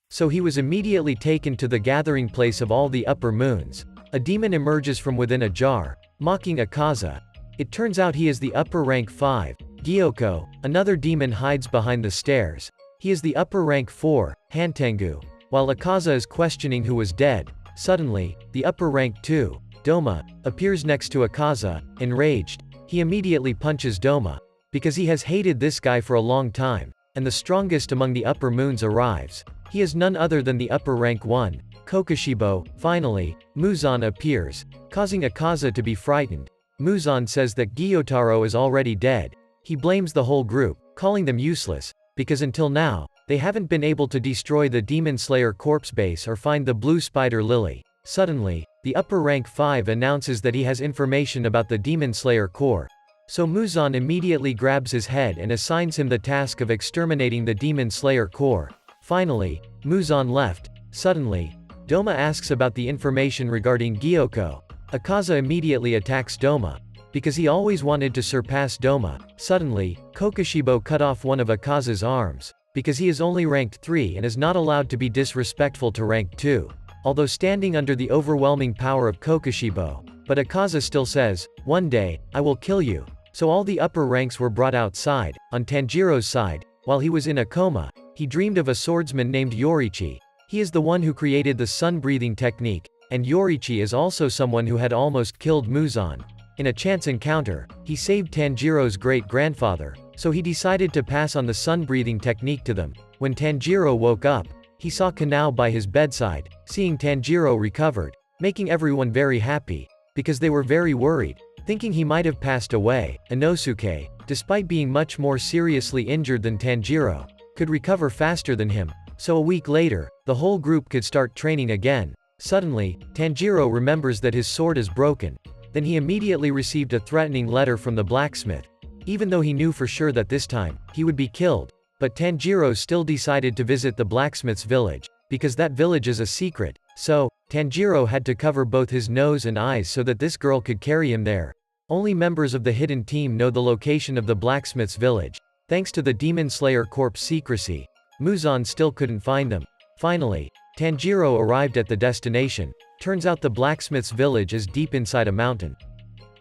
So he was immediately taken to the gathering place of all the upper moons. A demon emerges from within a jar, mocking Akaza. It turns out he is the upper rank 5, Gyoko. Another demon hides behind the stairs. He is the upper rank 4, Hantengu. While Akaza is questioning who was dead, suddenly, the upper rank 2, Doma, appears next to Akaza. Enraged, he immediately punches Doma, because he has hated this guy for a long time, and the strongest among the upper moons arrives. He is none other than the upper rank 1, Kokushibo. Finally, Muzan appears, causing Akaza to be frightened. Muzan says that Gyotaro is already dead. He blames the whole group, calling them useless, because until now, they haven't been able to destroy the Demon Slayer corpse base or find the Blue Spider Lily. Suddenly, the upper rank 5 announces that he has information about the Demon Slayer core. So Muzan immediately grabs his head and assigns him the task of exterminating the Demon Slayer core. Finally, Muzan left. Suddenly, Doma asks about the information regarding Gyoko. Akaza immediately attacks Doma, because he always wanted to surpass Doma. Suddenly, Kokushibo cut off one of Akaza's arms, because he is only ranked 3 and is not allowed to be disrespectful to rank 2. Although standing under the overwhelming power of Kokushibo, but Akaza still says, "One day, I will kill you." So all the upper ranks were brought outside. On Tanjiro's side, while he was in a coma, he dreamed of a swordsman named Yorichi. He is the one who created the sun-breathing technique, and Yorichi is also someone who had almost killed Muzan. In a chance encounter, he saved Tanjiro's great-grandfather, so he decided to pass on the sun-breathing technique to them. When Tanjiro woke up, he saw Kanao by his bedside. Seeing Tanjiro recovered, making everyone very happy, because they were very worried, thinking he might have passed away. Inosuke, despite being much more seriously injured than Tanjiro, could recover faster than him, so a week later, the whole group could start training again. Suddenly, Tanjiro remembers that his sword is broken. Then he immediately received a threatening letter from the blacksmith. Even though he knew for sure that this time, he would be killed, but Tanjiro still decided to visit the blacksmith's village, because that village is a secret. So, Tanjiro had to cover both his nose and eyes so that this girl could carry him there. Only members of the hidden team know the location of the blacksmith's village. Thanks to the Demon Slayer Corp's secrecy, Muzan still couldn't find them. Finally, Tanjiro arrived at the destination. Turns out the blacksmith's village is deep inside a mountain.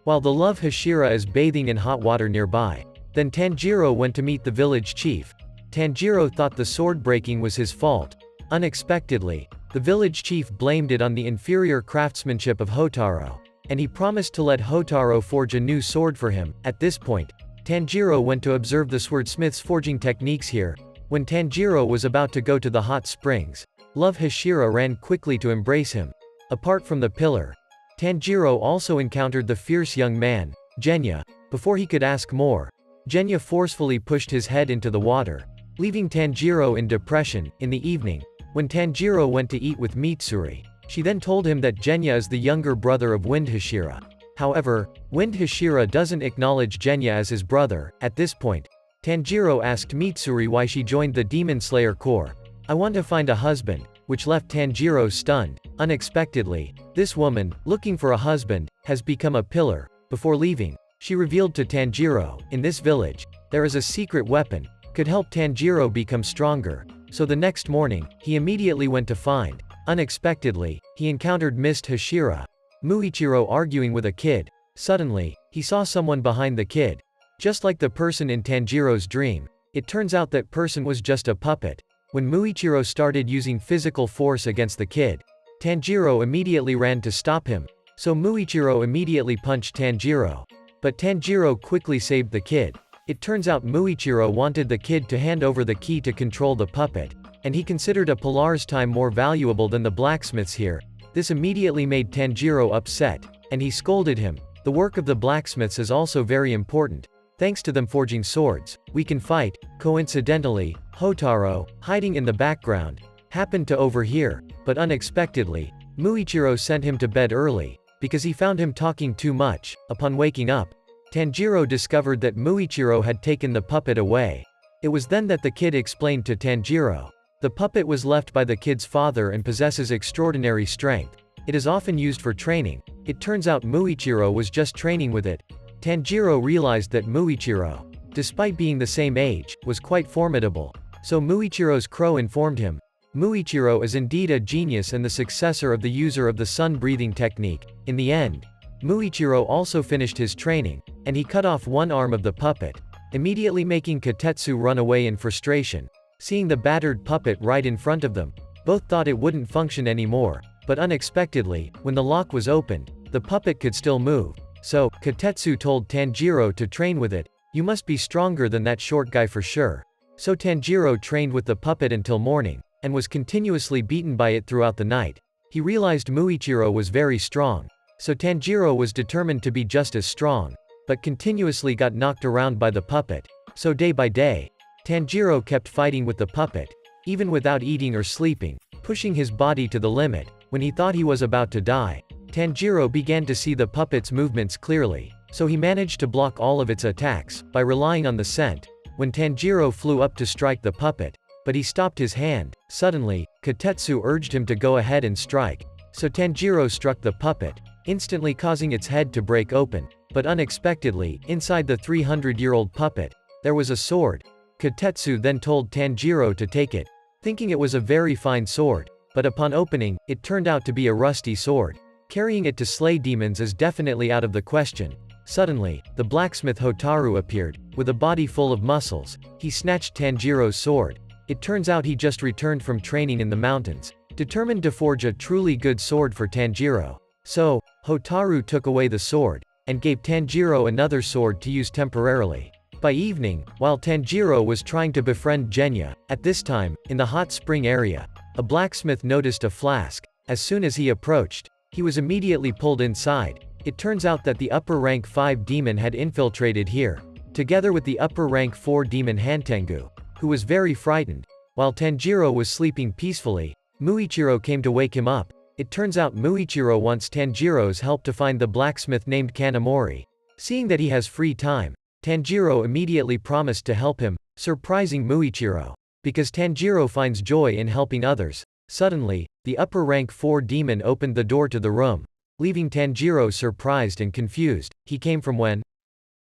While the love Hashira is bathing in hot water nearby, then Tanjiro went to meet the village chief. Tanjiro thought the sword breaking was his fault. Unexpectedly, the village chief blamed it on the inferior craftsmanship of Hotaro, and he promised to let Hotaro forge a new sword for him. At this point, Tanjiro went to observe the swordsmith's forging techniques here. When Tanjiro was about to go to the hot springs, Love Hashira ran quickly to embrace him. Apart from the pillar, Tanjiro also encountered the fierce young man, Genya. Before he could ask more, Genya forcefully pushed his head into the water, leaving Tanjiro in depression. In the evening, when Tanjiro went to eat with Mitsuri, she then told him that Genya is the younger brother of Wind Hashira. However, Wind Hashira doesn't acknowledge Genya as his brother. At this point, Tanjiro asked Mitsuri why she joined the Demon Slayer Corps. "I want to find a husband," which left Tanjiro stunned. Unexpectedly, this woman, looking for a husband, has become a pillar. Before leaving, she revealed to Tanjiro, in this village, there is a secret weapon, could help Tanjiro become stronger. So the next morning, he immediately went to find. Unexpectedly, he encountered Mist Hashira, Muichiro arguing with a kid. Suddenly, he saw someone behind the kid. Just like the person in Tanjiro's dream, it turns out that person was just a puppet. When Muichiro started using physical force against the kid, Tanjiro immediately ran to stop him. So Muichiro immediately punched Tanjiro. But Tanjiro quickly saved the kid. It turns out Muichiro wanted the kid to hand over the key to control the puppet, and he considered a Pilar's time more valuable than the blacksmith's here. This immediately made Tanjiro upset, and he scolded him. The work of the blacksmiths is also very important. Thanks to them forging swords, we can fight. Coincidentally, Hotaro, hiding in the background, happened to overhear, but unexpectedly, Muichiro sent him to bed early, because he found him talking too much. Upon waking up, Tanjiro discovered that Muichiro had taken the puppet away. It was then that the kid explained to Tanjiro. The puppet was left by the kid's father and possesses extraordinary strength. It is often used for training. It turns out Muichiro was just training with it. Tanjiro realized that Muichiro, despite being the same age, was quite formidable. So Muichiro's crow informed him. Muichiro is indeed a genius and the successor of the user of the sun-breathing technique. In the end, Muichiro also finished his training, and he cut off one arm of the puppet, immediately making Katetsu run away in frustration. Seeing the battered puppet right in front of them, both thought it wouldn't function anymore, but unexpectedly, when the lock was opened, the puppet could still move. So, Kotetsu told Tanjiro to train with it. You must be stronger than that short guy for sure. So Tanjiro trained with the puppet until morning, and was continuously beaten by it throughout the night. He realized Muichiro was very strong, so Tanjiro was determined to be just as strong, but continuously got knocked around by the puppet. So day by day, Tanjiro kept fighting with the puppet, even without eating or sleeping, pushing his body to the limit. When he thought he was about to die, Tanjiro began to see the puppet's movements clearly, so he managed to block all of its attacks, by relying on the scent. When Tanjiro flew up to strike the puppet, but he stopped his hand, suddenly, Kotetsu urged him to go ahead and strike. So Tanjiro struck the puppet, instantly causing its head to break open. But unexpectedly, inside the 300-year-old puppet, there was a sword. Kotetsu then told Tanjiro to take it, thinking it was a very fine sword, but upon opening, it turned out to be a rusty sword. Carrying it to slay demons is definitely out of the question. Suddenly, the blacksmith Hotaru appeared, with a body full of muscles. He snatched Tanjiro's sword. It turns out he just returned from training in the mountains, determined to forge a truly good sword for Tanjiro. So, Hotaru took away the sword, and gave Tanjiro another sword to use temporarily. By evening, while Tanjiro was trying to befriend Genya, at this time, in the hot spring area, a blacksmith noticed a flask. As soon as he approached, he was immediately pulled inside. It turns out that the upper rank 5 demon had infiltrated here, together with the upper rank 4 demon Hantengu, who was very frightened. While Tanjiro was sleeping peacefully, Muichiro came to wake him up. It turns out Muichiro wants Tanjiro's help to find the blacksmith named Kanamori. Seeing that he has free time, Tanjiro immediately promised to help him, surprising Muichiro. Because Tanjiro finds joy in helping others, suddenly, the upper rank 4 demon opened the door to the room, leaving Tanjiro surprised and confused. He came from when?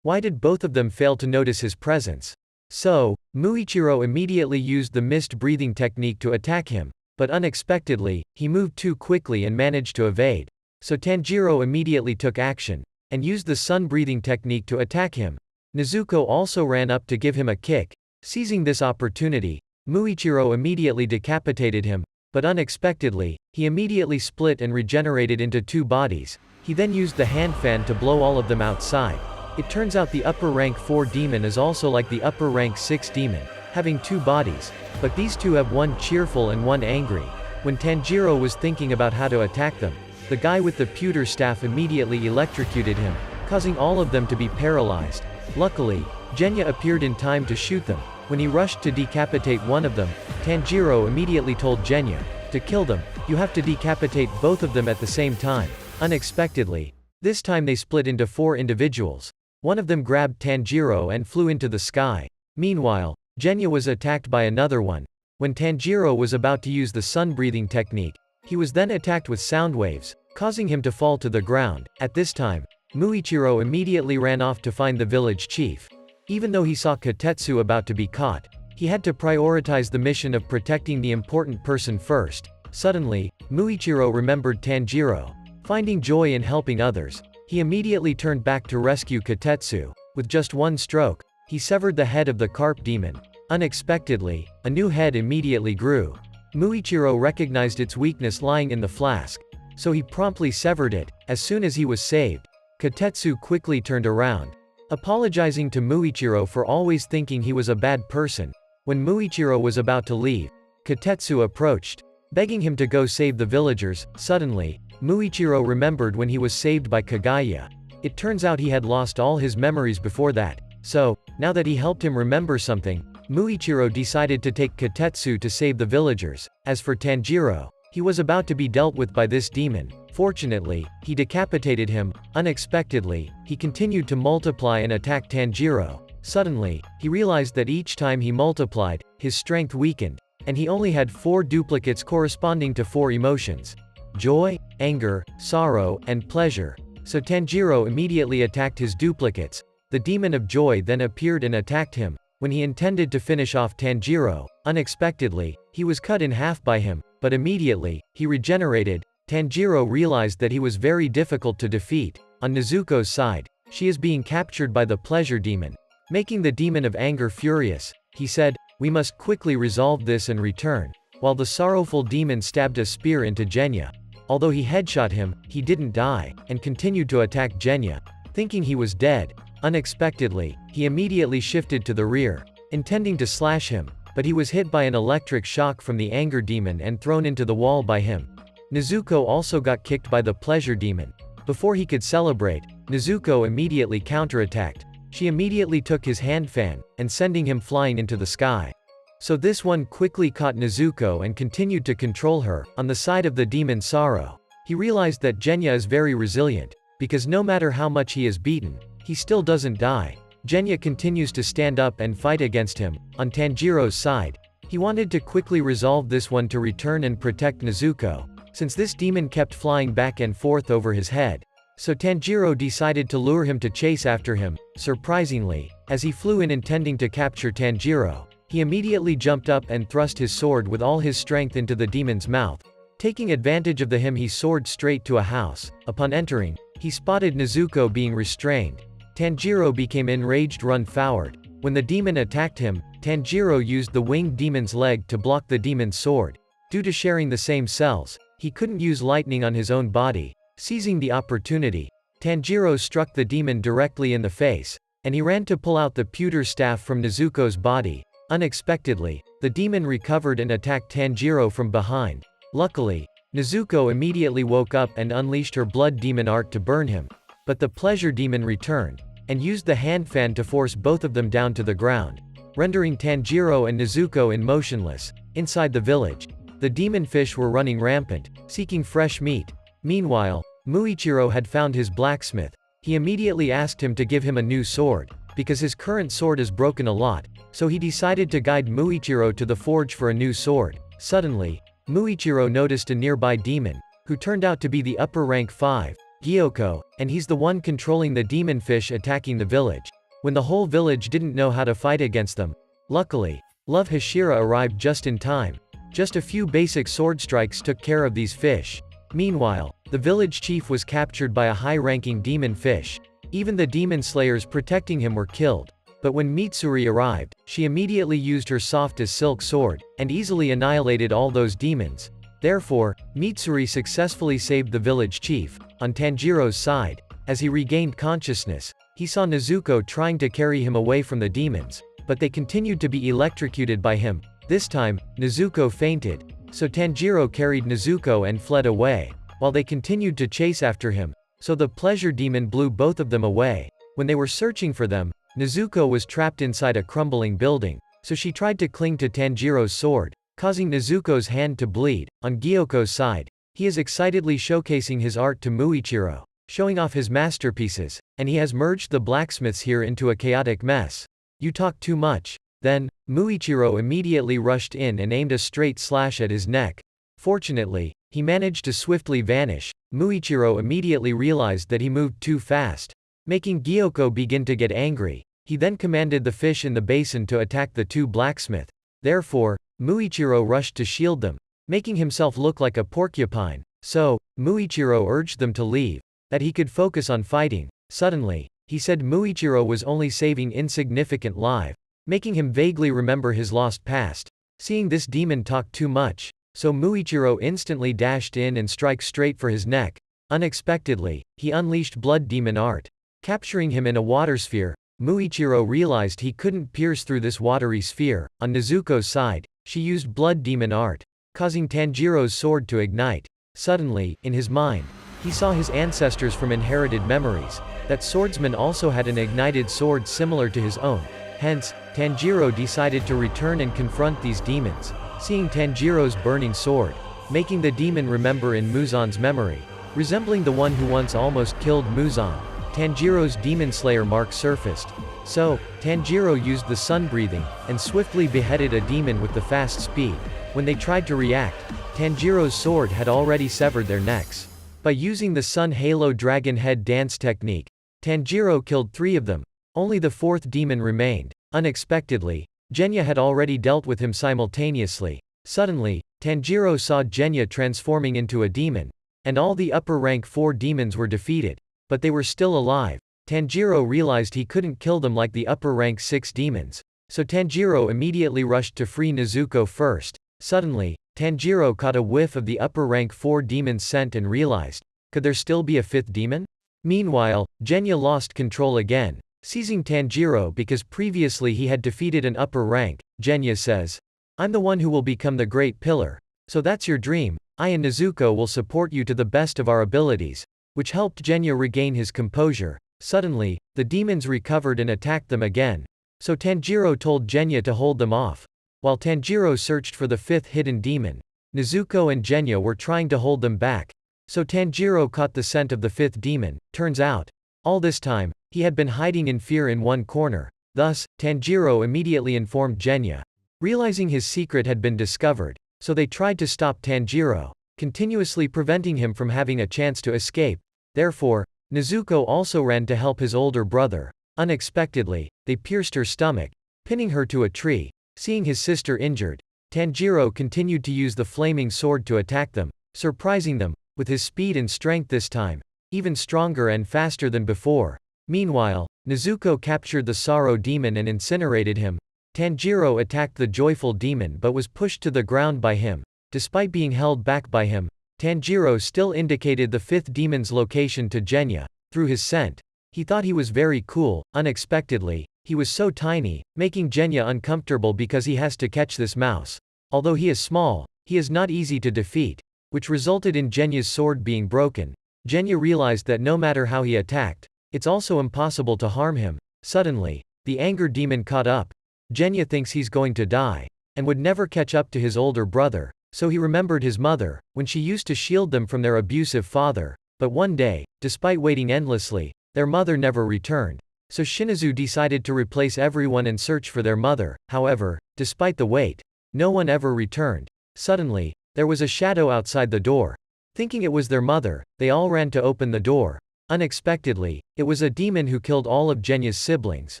Why did both of them fail to notice his presence? So, Muichiro immediately used the mist breathing technique to attack him, but unexpectedly, he moved too quickly and managed to evade. So Tanjiro immediately took action, and used the sun breathing technique to attack him. Nezuko also ran up to give him a kick. Seizing this opportunity, Muichiro immediately decapitated him, but unexpectedly, he immediately split and regenerated into 2 bodies. He then used the hand fan to blow all of them outside. It turns out the upper rank 4 demon is also like the upper rank 6 demon, having 2 bodies, but these 2 have one cheerful and one angry. When Tanjiro was thinking about how to attack them, the guy with the pewter staff immediately electrocuted him, causing all of them to be paralyzed. Luckily, Genya appeared in time to shoot them. When he rushed to decapitate one of them, Tanjiro immediately told Genya, to kill them, you have to decapitate both of them at the same time. Unexpectedly, this time they split into 4 individuals. One of them grabbed Tanjiro and flew into the sky. Meanwhile, Genya was attacked by another one. When Tanjiro was about to use the sun-breathing technique, he was then attacked with sound waves, causing him to fall to the ground. At this time, Muichiro immediately ran off to find the village chief. Even though he saw Kotetsu about to be caught, he had to prioritize the mission of protecting the important person first. Suddenly, Muichiro remembered Tanjiro. Finding joy in helping others, he immediately turned back to rescue Kotetsu. With just one stroke, he severed the head of the carp demon. Unexpectedly, a new head immediately grew. Muichiro recognized its weakness lying in the flask, so he promptly severed it. As soon as he was saved, Kotetsu quickly turned around, apologizing to Muichiro for always thinking he was a bad person. When Muichiro was about to leave, Kotetsu approached, begging him to go save the villagers. Suddenly, Muichiro remembered when he was saved by Kagaya. It turns out he had lost all his memories before that. So, now that he helped him remember something, Muichiro decided to take Kotetsu to save the villagers. As for Tanjiro, he was about to be dealt with by this demon. Fortunately, he decapitated him. Unexpectedly, he continued to multiply and attack Tanjiro. Suddenly, he realized that each time he multiplied, his strength weakened, and he only had 4 duplicates corresponding to 4 emotions: joy, anger, sorrow, and pleasure. So Tanjiro immediately attacked his duplicates. The demon of joy then appeared and attacked him. When he intended to finish off Tanjiro, unexpectedly, he was cut in half by him, but immediately, he regenerated. Tanjiro realized that he was very difficult to defeat. On Nezuko's side, she is being captured by the pleasure demon, making the demon of anger furious. He said, We must quickly resolve this and return. While the sorrowful demon stabbed a spear into Genya. Although he headshot him, he didn't die, and continued to attack Genya. Thinking he was dead, unexpectedly, he immediately shifted to the rear, intending to slash him, but he was hit by an electric shock from the anger demon and thrown into the wall by him. Nezuko also got kicked by the pleasure demon. Before he could celebrate, Nezuko immediately counterattacked. She immediately took his hand fan, and sending him flying into the sky. So this one quickly caught Nezuko and continued to control her. On the side of the demon Sorrow, he realized that Genya is very resilient, because no matter how much he is beaten, he still doesn't die. Genya continues to stand up and fight against him. On Tanjiro's side, he wanted to quickly resolve this one to return and protect Nezuko, since this demon kept flying back and forth over his head. So Tanjiro decided to lure him to chase after him. Surprisingly, as he flew in intending to capture Tanjiro, he immediately jumped up and thrust his sword with all his strength into the demon's mouth. Taking advantage of him, he soared straight to a house. Upon entering, he spotted Nezuko being restrained. Tanjiro became enraged, run forward. When the demon attacked him, Tanjiro used the winged demon's leg to block the demon's sword. Due to sharing the same cells, he couldn't use lightning on his own body. Seizing the opportunity, Tanjiro struck the demon directly in the face, and he ran to pull out the pewter staff from Nezuko's body. Unexpectedly, the demon recovered and attacked Tanjiro from behind. Luckily, Nezuko immediately woke up and unleashed her blood demon art to burn him. But the pleasure demon returned, and used the hand fan to force both of them down to the ground, rendering Tanjiro and Nezuko motionless. Inside the village, the demon fish were running rampant, seeking fresh meat. Meanwhile, Muichiro had found his blacksmith. He immediately asked him to give him a new sword, because his current sword is broken a lot, so he decided to guide Muichiro to the forge for a new sword. Suddenly, Muichiro noticed a nearby demon, who turned out to be the upper rank 5, Gyoko, and he's the one controlling the demon fish attacking the village. When the whole village didn't know how to fight against them. Luckily, Love Hashira arrived just in time. Just a few basic sword strikes took care of these fish. Meanwhile, the village chief was captured by a high-ranking demon fish. Even the demon slayers protecting him were killed. But when Mitsuri arrived, she immediately used her soft as silk sword, and easily annihilated all those demons. Therefore, Mitsuri successfully saved the village chief. On Tanjiro's side, as he regained consciousness, he saw Nezuko trying to carry him away from the demons, but they continued to be electrocuted by him. This time, Nezuko fainted, so Tanjiro carried Nezuko and fled away, while they continued to chase after him, so the pleasure demon blew both of them away. When they were searching for them, Nezuko was trapped inside a crumbling building, so she tried to cling to Tanjiro's sword, causing Nezuko's hand to bleed. On Gyoko's side, he is excitedly showcasing his art to Muichiro, showing off his masterpieces, and he has merged the blacksmiths here into a chaotic mess. You talk too much. Then, Muichiro immediately rushed in and aimed a straight slash at his neck. Fortunately, he managed to swiftly vanish. Muichiro immediately realized that he moved too fast, making Gyoko begin to get angry. He then commanded the fish in the basin to attack the two blacksmiths. Therefore, Muichiro rushed to shield them, making himself look like a porcupine. So, Muichiro urged them to leave, that he could focus on fighting. Suddenly, he said Muichiro was only saving insignificant lives, making him vaguely remember his lost past. Seeing this demon talk too much, so Muichiro instantly dashed in and struck straight for his neck. Unexpectedly, he unleashed blood demon art. Capturing him in a water sphere, Muichiro realized he couldn't pierce through this watery sphere. On Nezuko's side, she used blood demon art, causing Tanjiro's sword to ignite. Suddenly, in his mind, he saw his ancestors from inherited memories. That swordsman also had an ignited sword similar to his own. Hence, Tanjiro decided to return and confront these demons, seeing Tanjiro's burning sword, making the demon remember in Muzan's memory, resembling the one who once almost killed Muzan. Tanjiro's demon slayer mark surfaced. So, Tanjiro used the sun breathing, and swiftly beheaded a demon with the fast speed. When they tried to react, Tanjiro's sword had already severed their necks. By using the Sun Halo Dragon Head dance technique, Tanjiro killed 3 of them. Only the 4th demon remained. Unexpectedly, Genya had already dealt with him simultaneously. Suddenly, Tanjiro saw Genya transforming into a demon, and all the upper rank 4 demons were defeated. But they were still alive. Tanjiro realized he couldn't kill them like the upper rank 6 demons. so Tanjiro immediately rushed to free Nezuko first. Suddenly, Tanjiro caught a whiff of the upper rank 4 demon's scent and realized, could there still be a 5th demon? Meanwhile, Genya lost control again, seizing Tanjiro because previously he had defeated an upper rank. Genya says, I'm the one who will become the Great Pillar, so that's your dream. I and Nezuko will support you to the best of our abilities, which helped Genya regain his composure. Suddenly, the demons recovered and attacked them again, so Tanjiro told Genya to hold them off. While Tanjiro searched for the 5th hidden demon, Nezuko and Genya were trying to hold them back, so Tanjiro caught the scent of the 5th demon. Turns out, all this time, he had been hiding in fear in one corner. Thus, Tanjiro immediately informed Genya, realizing his secret had been discovered, so they tried to stop Tanjiro, continuously preventing him from having a chance to escape. Therefore, Nezuko also ran to help his older brother. Unexpectedly, they pierced her stomach, pinning her to a tree. Seeing his sister injured, Tanjiro continued to use the flaming sword to attack them, surprising them, with his speed and strength this time, even stronger and faster than before. Meanwhile, Nezuko captured the sorrow demon and incinerated him. Tanjiro attacked the joyful demon but was pushed to the ground by him. Despite being held back by him, Tanjiro still indicated the 5th demon's location to Genya, through his scent. He thought he was very cool. Unexpectedly, he was so tiny, making Genya uncomfortable because he has to catch this mouse. Although he is small, he is not easy to defeat, which resulted in Genya's sword being broken. Genya realized that no matter how he attacked, it's also impossible to harm him. Suddenly, the anger demon caught up. Genya thinks he's going to die, and would never catch up to his older brother, so he remembered his mother, when she used to shield them from their abusive father. But one day, despite waiting endlessly, their mother never returned. So Shinizu decided to replace everyone and search for their mother. However, despite the wait, no one ever returned. Suddenly, there was a shadow outside the door. Thinking it was their mother, they all ran to open the door. Unexpectedly, it was a demon who killed all of Genya's siblings.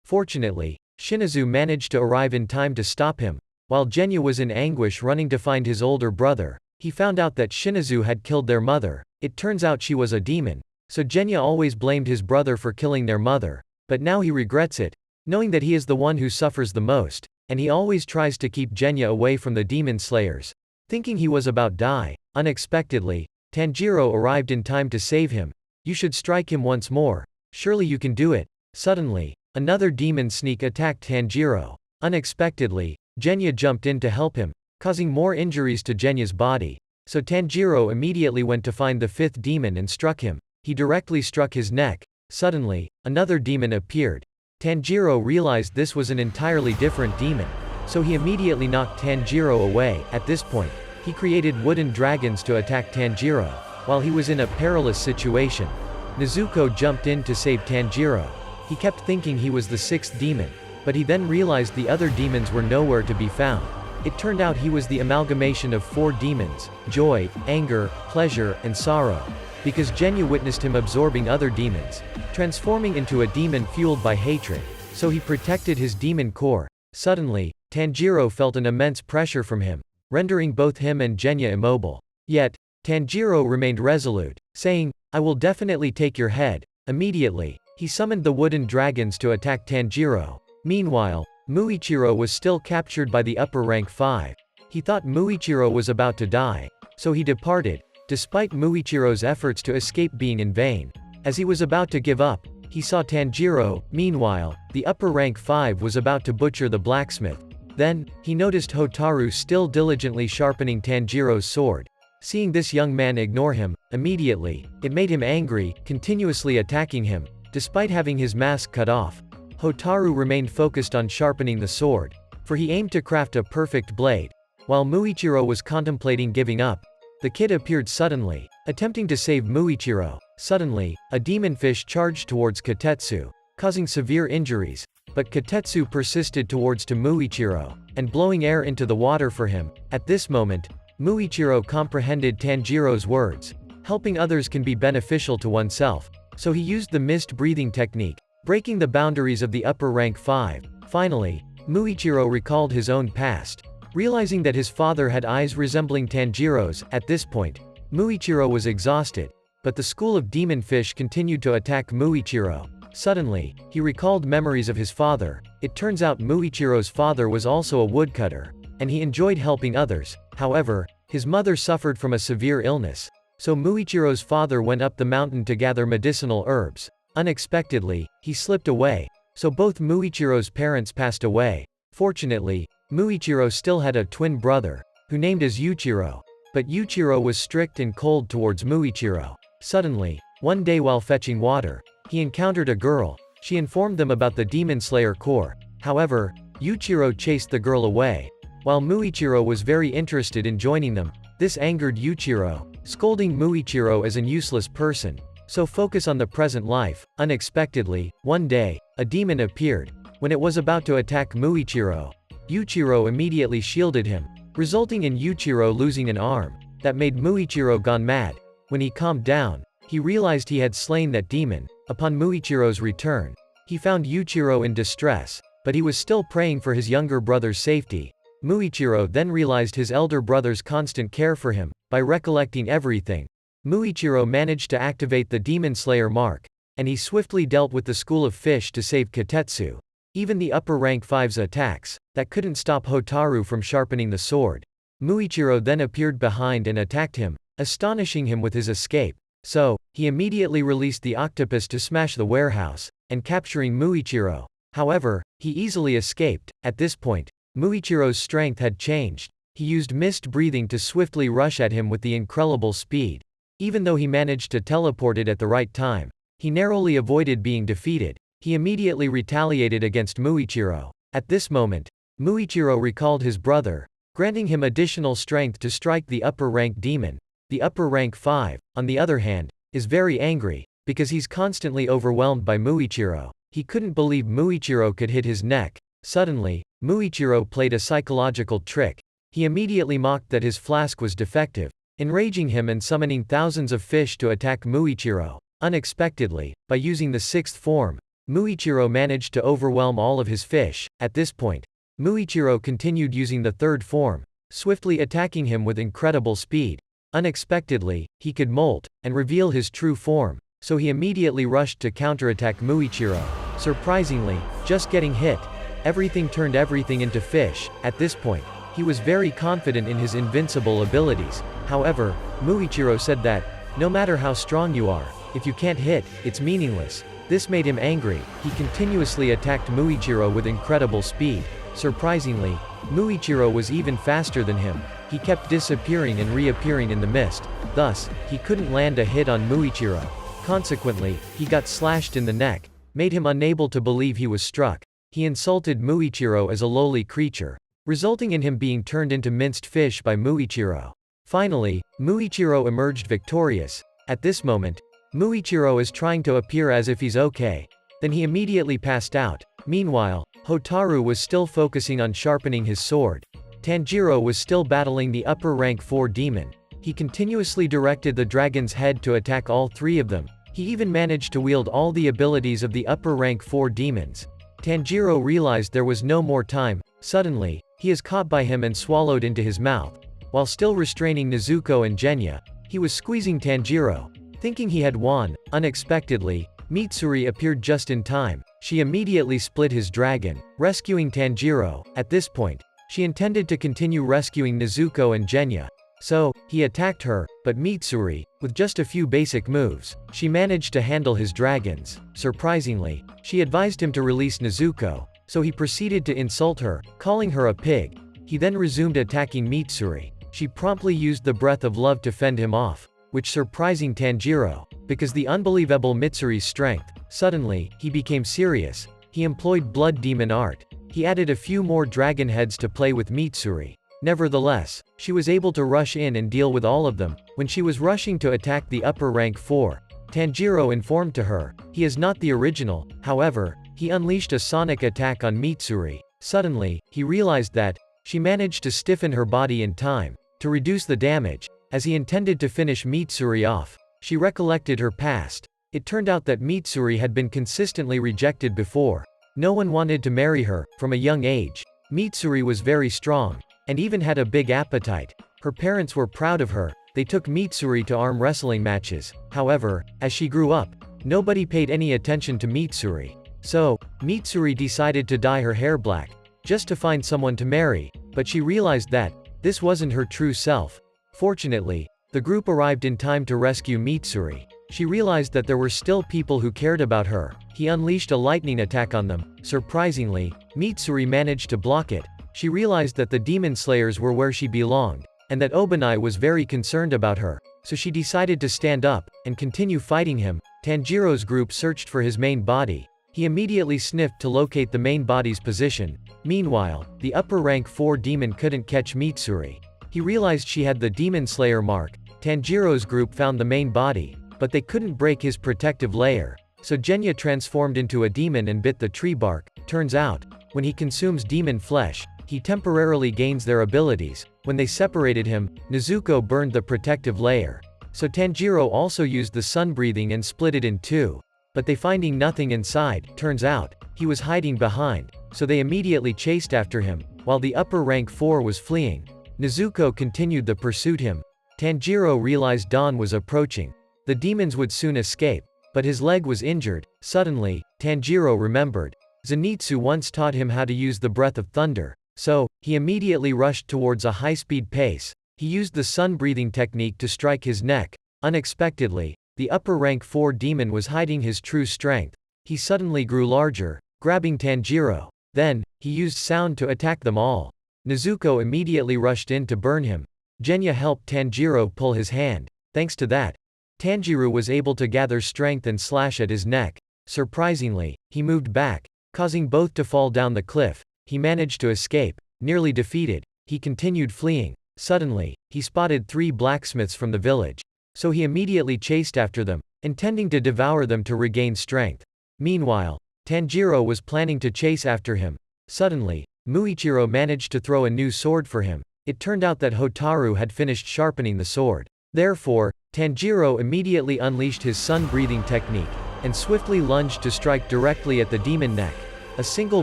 Fortunately, Shinizu managed to arrive in time to stop him. While Genya was in anguish running to find his older brother, he found out that Shinizu had killed their mother. It turns out she was a demon, so Genya always blamed his brother for killing their mother. But now he regrets it, knowing that he is the one who suffers the most, and he always tries to keep Genya away from the demon slayers. Thinking he was about to die, unexpectedly, Tanjiro arrived in time to save him. You should strike him once more. Surely you can do it. Suddenly, another demon sneak attacked Tanjiro. Unexpectedly, Genya jumped in to help him, causing more injuries to Genya's body. So Tanjiro immediately went to find the 5th demon and struck him. He directly struck his neck. Suddenly, another demon appeared. Tanjiro realized this was an entirely different demon, so he immediately knocked Tanjiro away. At this point, he created wooden dragons to attack Tanjiro. While he was in a perilous situation, Nezuko jumped in to save Tanjiro. He kept thinking he was the 6th demon, but he then realized the other demons were nowhere to be found. It turned out he was the amalgamation of 4 demons: joy, anger, pleasure, and sorrow. Because Genya witnessed him absorbing other demons, transforming into a demon fueled by hatred, so he protected his demon core. Suddenly, Tanjiro felt an immense pressure from him, rendering both him and Genya immobile. Yet, Tanjiro remained resolute, saying, I will definitely take your head. Immediately, he summoned the wooden dragons to attack Tanjiro. Meanwhile, Muichiro was still captured by the upper rank 5. He thought Muichiro was about to die, so he departed, despite Muichiro's efforts to escape being in vain. As he was about to give up, he saw Tanjiro. Meanwhile, the upper rank 5 was about to butcher the blacksmith. Then, he noticed Hotaru still diligently sharpening Tanjiro's sword. Seeing this young man ignore him, immediately, it made him angry, continuously attacking him. Despite having his mask cut off, Hotaru remained focused on sharpening the sword, for he aimed to craft a perfect blade. While Muichiro was contemplating giving up, the kid appeared suddenly, attempting to save Muichiro. Suddenly, a demon fish charged towards Kotetsu, causing severe injuries, but Kotetsu persisted towards to Muichiro, and blowing air into the water for him. At this moment, Muichiro comprehended Tanjiro's words. Helping others can be beneficial to oneself, so he used the mist breathing technique, breaking the boundaries of the upper rank 5. Finally, Muichiro recalled his own past, realizing that his father had eyes resembling Tanjiro's. At this point, Muichiro was exhausted, but the school of demon fish continued to attack Muichiro. Suddenly, he recalled memories of his father. It turns out Muichiro's father was also a woodcutter, and he enjoyed helping others. However, his mother suffered from a severe illness. So Muichiro's father went up the mountain to gather medicinal herbs. Unexpectedly, he slipped away, so both Muichiro's parents passed away. Fortunately, Muichiro still had a twin brother, who named as Yuichiro. But Yuichiro was strict and cold towards Muichiro. Suddenly, one day while fetching water, he encountered a girl. She informed them about the Demon Slayer Corps. However, Yuichiro chased the girl away. While Muichiro was very interested in joining them, this angered Yuichiro, scolding Muichiro as an useless person. So focus on the present life. Unexpectedly, one day, a demon appeared. When it was about to attack Muichiro, Yuichiro immediately shielded him, resulting in Yuichiro losing an arm. That made Muichiro gone mad. When he calmed down, he realized he had slain that demon. Upon Muichiro's return, he found Yuichiro in distress, but he was still praying for his younger brother's safety. Muichiro then realized his elder brother's constant care for him. By recollecting everything, Muichiro managed to activate the Demon Slayer mark, and he swiftly dealt with the school of fish to save Kotetsu. Even the upper rank 5's attacks, that couldn't stop Hotaru from sharpening the sword. Muichiro then appeared behind and attacked him, astonishing him with his escape. So, he immediately released the octopus to smash the warehouse, and capturing Muichiro. However, he easily escaped. At this point, Muichiro's strength had changed. He used mist breathing to swiftly rush at him with the incredible speed. Even though he managed to teleport it at the right time, he narrowly avoided being defeated. He immediately retaliated against Muichiro. At this moment, Muichiro recalled his brother, granting him additional strength to strike the upper rank demon. The upper rank 5, on the other hand, is very angry, because he's constantly overwhelmed by Muichiro. He couldn't believe Muichiro could hit his neck. Suddenly, Muichiro played a psychological trick. He immediately mocked that his flask was defective, enraging him and summoning thousands of fish to attack Muichiro. Unexpectedly, by using the 6th form, Muichiro managed to overwhelm all of his fish. At this point, Muichiro continued using the 3rd form, swiftly attacking him with incredible speed. Unexpectedly, he could molt, and reveal his true form, so he immediately rushed to counterattack Muichiro. Surprisingly, just getting hit, everything turned everything into fish. At this point, he was very confident in his invincible abilities. However, Muichiro said that, no matter how strong you are, if you can't hit, it's meaningless. This made him angry. He continuously attacked Muichiro with incredible speed. Surprisingly, Muichiro was even faster than him. He kept disappearing and reappearing in the mist. Thus, he couldn't land a hit on Muichiro. Consequently, he got slashed in the neck, made him unable to believe he was struck. He insulted Muichiro as a lowly creature, resulting in him being turned into minced fish by Muichiro. Finally, Muichiro emerged victorious. At this moment, Muichiro is trying to appear as if he's okay. Then he immediately passed out. Meanwhile, Hotaru was still focusing on sharpening his sword. Tanjiro was still battling the upper rank 4 demon. He continuously directed the dragon's head to attack all 3 of them. He even managed to wield all the abilities of the upper rank 4 demons. Tanjiro realized there was no more time. Suddenly, he is caught by him and swallowed into his mouth. While still restraining Nezuko and Genya, he was squeezing Tanjiro. Thinking he had won, unexpectedly, Mitsuri appeared just in time. She immediately split his dragon, rescuing Tanjiro. At this point, she intended to continue rescuing Nezuko and Genya. So, he attacked her, but Mitsuri, with just a few basic moves, she managed to handle his dragons. Surprisingly, she advised him to release Nezuko, so he proceeded to insult her, calling her a pig. He then resumed attacking Mitsuri. She promptly used the breath of love to fend him off, which surprising Tanjiro, because the unbelievable Mitsuri's strength. Suddenly, he became serious. He employed blood demon art. He added a few more dragon heads to play with Mitsuri. Nevertheless, she was able to rush in and deal with all of them. When she was rushing to attack the upper rank 4, Tanjiro informed to her, he is not the original. However, he unleashed a sonic attack on Mitsuri. Suddenly, he realized that, she managed to stiffen her body in time, to reduce the damage, as he intended to finish Mitsuri off. She recollected her past. It turned out that Mitsuri had been consistently rejected before. No one wanted to marry her. From a young age, Mitsuri was very strong, and even had a big appetite. Her parents were proud of her. They took Mitsuri to arm wrestling matches. However, as she grew up, nobody paid any attention to Mitsuri. So, Mitsuri decided to dye her hair black, just to find someone to marry, but she realized that this wasn't her true self. Fortunately, the group arrived in time to rescue Mitsuri. She realized that there were still people who cared about her. He unleashed a lightning attack on them. Surprisingly, Mitsuri managed to block it. She realized that the demon slayers were where she belonged, and that Obanai was very concerned about her, so she decided to stand up and continue fighting him. Tanjiro's group searched for his main body. He immediately sniffed to locate the main body's position. Meanwhile, the upper rank 4 demon couldn't catch Mitsuri. He realized she had the demon slayer mark. Tanjiro's group found the main body, but they couldn't break his protective layer. So Genya transformed into a demon and bit the tree bark. Turns out, when he consumes demon flesh, he temporarily gains their abilities. When they separated him, Nezuko burned the protective layer. So Tanjiro also used the sun breathing and split it in two. But they finding nothing inside. Turns out, he was hiding behind, so they immediately chased after him, while the upper rank 4 was fleeing. Nezuko continued the pursuit him. Tanjiro realized dawn was approaching. The demons would soon escape, but his leg was injured. Suddenly, Tanjiro remembered. Zenitsu once taught him how to use the breath of thunder, so he immediately rushed towards a high-speed pace. He used the sun-breathing technique to strike his neck. Unexpectedly, the upper rank 4 demon was hiding his true strength. He suddenly grew larger, grabbing Tanjiro. Then, he used sound to attack them all. Nezuko immediately rushed in to burn him. Genya helped Tanjiro pull his hand. Thanks to that, Tanjiro was able to gather strength and slash at his neck. Surprisingly, he moved back, causing both to fall down the cliff. He managed to escape. Nearly defeated, he continued fleeing. Suddenly, he spotted 3 blacksmiths from the village. So he immediately chased after them, intending to devour them to regain strength. Meanwhile, Tanjiro was planning to chase after him. Suddenly, Muichiro managed to throw a new sword for him. It turned out that Hotaru had finished sharpening the sword. Therefore, Tanjiro immediately unleashed his sun-breathing technique, and swiftly lunged to strike directly at the demon neck. A single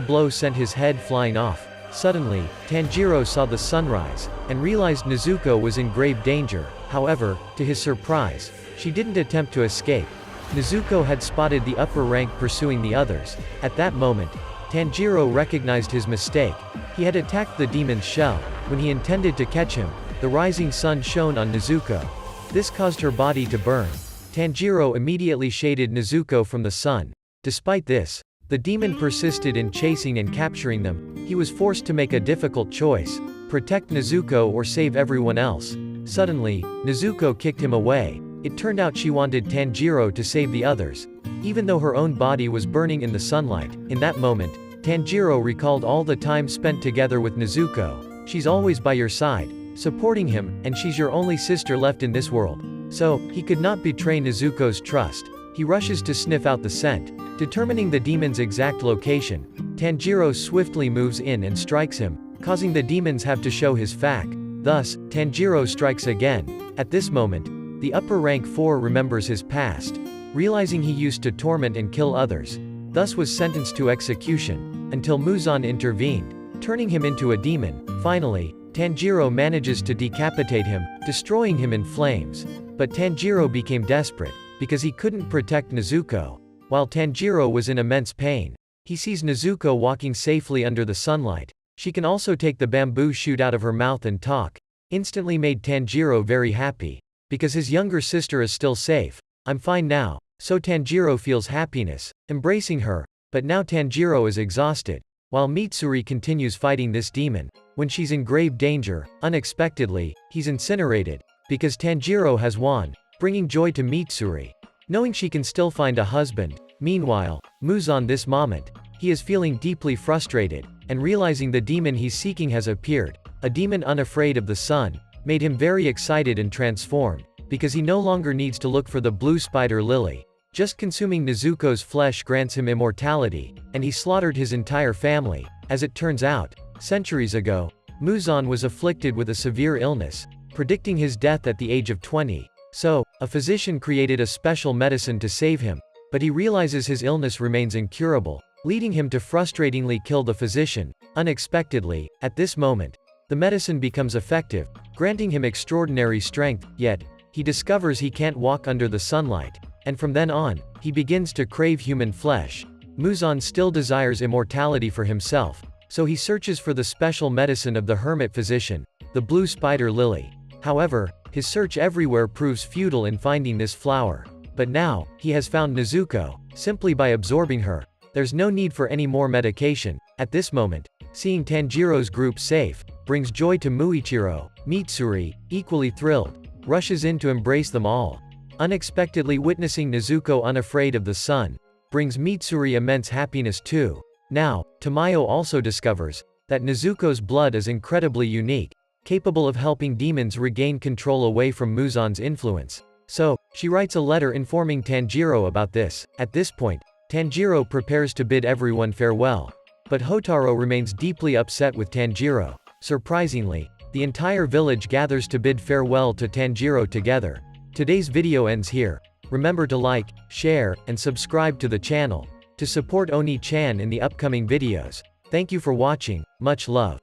blow sent his head flying off. Suddenly, Tanjiro saw the sunrise, and realized Nezuko was in grave danger. However, to his surprise, she didn't attempt to escape. Nezuko had spotted the upper rank pursuing the others. At that moment, Tanjiro recognized his mistake. He had attacked the demon's shell. When he intended to catch him, the rising sun shone on Nezuko. This caused her body to burn. Tanjiro immediately shaded Nezuko from the sun. Despite this, the demon persisted in chasing and capturing them. He was forced to make a difficult choice: protect Nezuko or save everyone else. Suddenly, Nezuko kicked him away. It turned out she wanted Tanjiro to save the others, even though her own body was burning in the sunlight. In that moment, Tanjiro recalled all the time spent together with Nezuko. She's always by your side, supporting him, and she's your only sister left in this world. So, he could not betray Nezuko's trust. He rushes to sniff out the scent. Determining the demon's exact location, Tanjiro swiftly moves in and strikes him, causing the demons have to show his fact. Thus, Tanjiro strikes again. At this moment, the upper rank 4 remembers his past, realizing he used to torment and kill others, thus was sentenced to execution, until Muzan intervened, turning him into a demon. Finally, Tanjiro manages to decapitate him, destroying him in flames. But Tanjiro became desperate, because he couldn't protect Nezuko. While Tanjiro was in immense pain, he sees Nezuko walking safely under the sunlight. She can also take the bamboo shoot out of her mouth and talk. Instantly made Tanjiro very happy, because his younger sister is still safe. I'm fine now. So Tanjiro feels happiness, embracing her. But now Tanjiro is exhausted, while Mitsuri continues fighting this demon. When she's in grave danger, unexpectedly, he's incinerated, because Tanjiro has won, bringing joy to Mitsuri, knowing she can still find a husband. Meanwhile, Muzan this moment, he is feeling deeply frustrated, and realizing the demon he's seeking has appeared. A demon unafraid of the sun, made him very excited and transformed, because he no longer needs to look for the blue spider lily. Just consuming Nezuko's flesh grants him immortality, and he slaughtered his entire family. As it turns out, centuries ago, Muzan was afflicted with a severe illness, predicting his death at the age of 20. So, a physician created a special medicine to save him, but he realizes his illness remains incurable, leading him to frustratingly kill the physician. Unexpectedly, at this moment, the medicine becomes effective, granting him extraordinary strength, yet, he discovers he can't walk under the sunlight. and from then on, he begins to crave human flesh. Muzan still desires immortality for himself, so he searches for the special medicine of the hermit physician, the blue spider lily. However, his search everywhere proves futile in finding this flower. But now, he has found Nezuko. Simply by absorbing her, there's no need for any more medication. At this moment, seeing Tanjiro's group safe, brings joy to Muichiro. Mitsuri, equally thrilled, rushes in to embrace them all. Unexpectedly witnessing Nezuko unafraid of the sun, brings Mitsuri immense happiness too. Now, Tamayo also discovers that Nezuko's blood is incredibly unique, capable of helping demons regain control away from Muzan's influence. So, she writes a letter informing Tanjiro about this. At this point, Tanjiro prepares to bid everyone farewell. But Hotaro remains deeply upset with Tanjiro. Surprisingly, the entire village gathers to bid farewell to Tanjiro together. Today's video ends here. Remember to like, share, and subscribe to the channel to support Oni-chan in the upcoming videos. Thank you for watching, much love.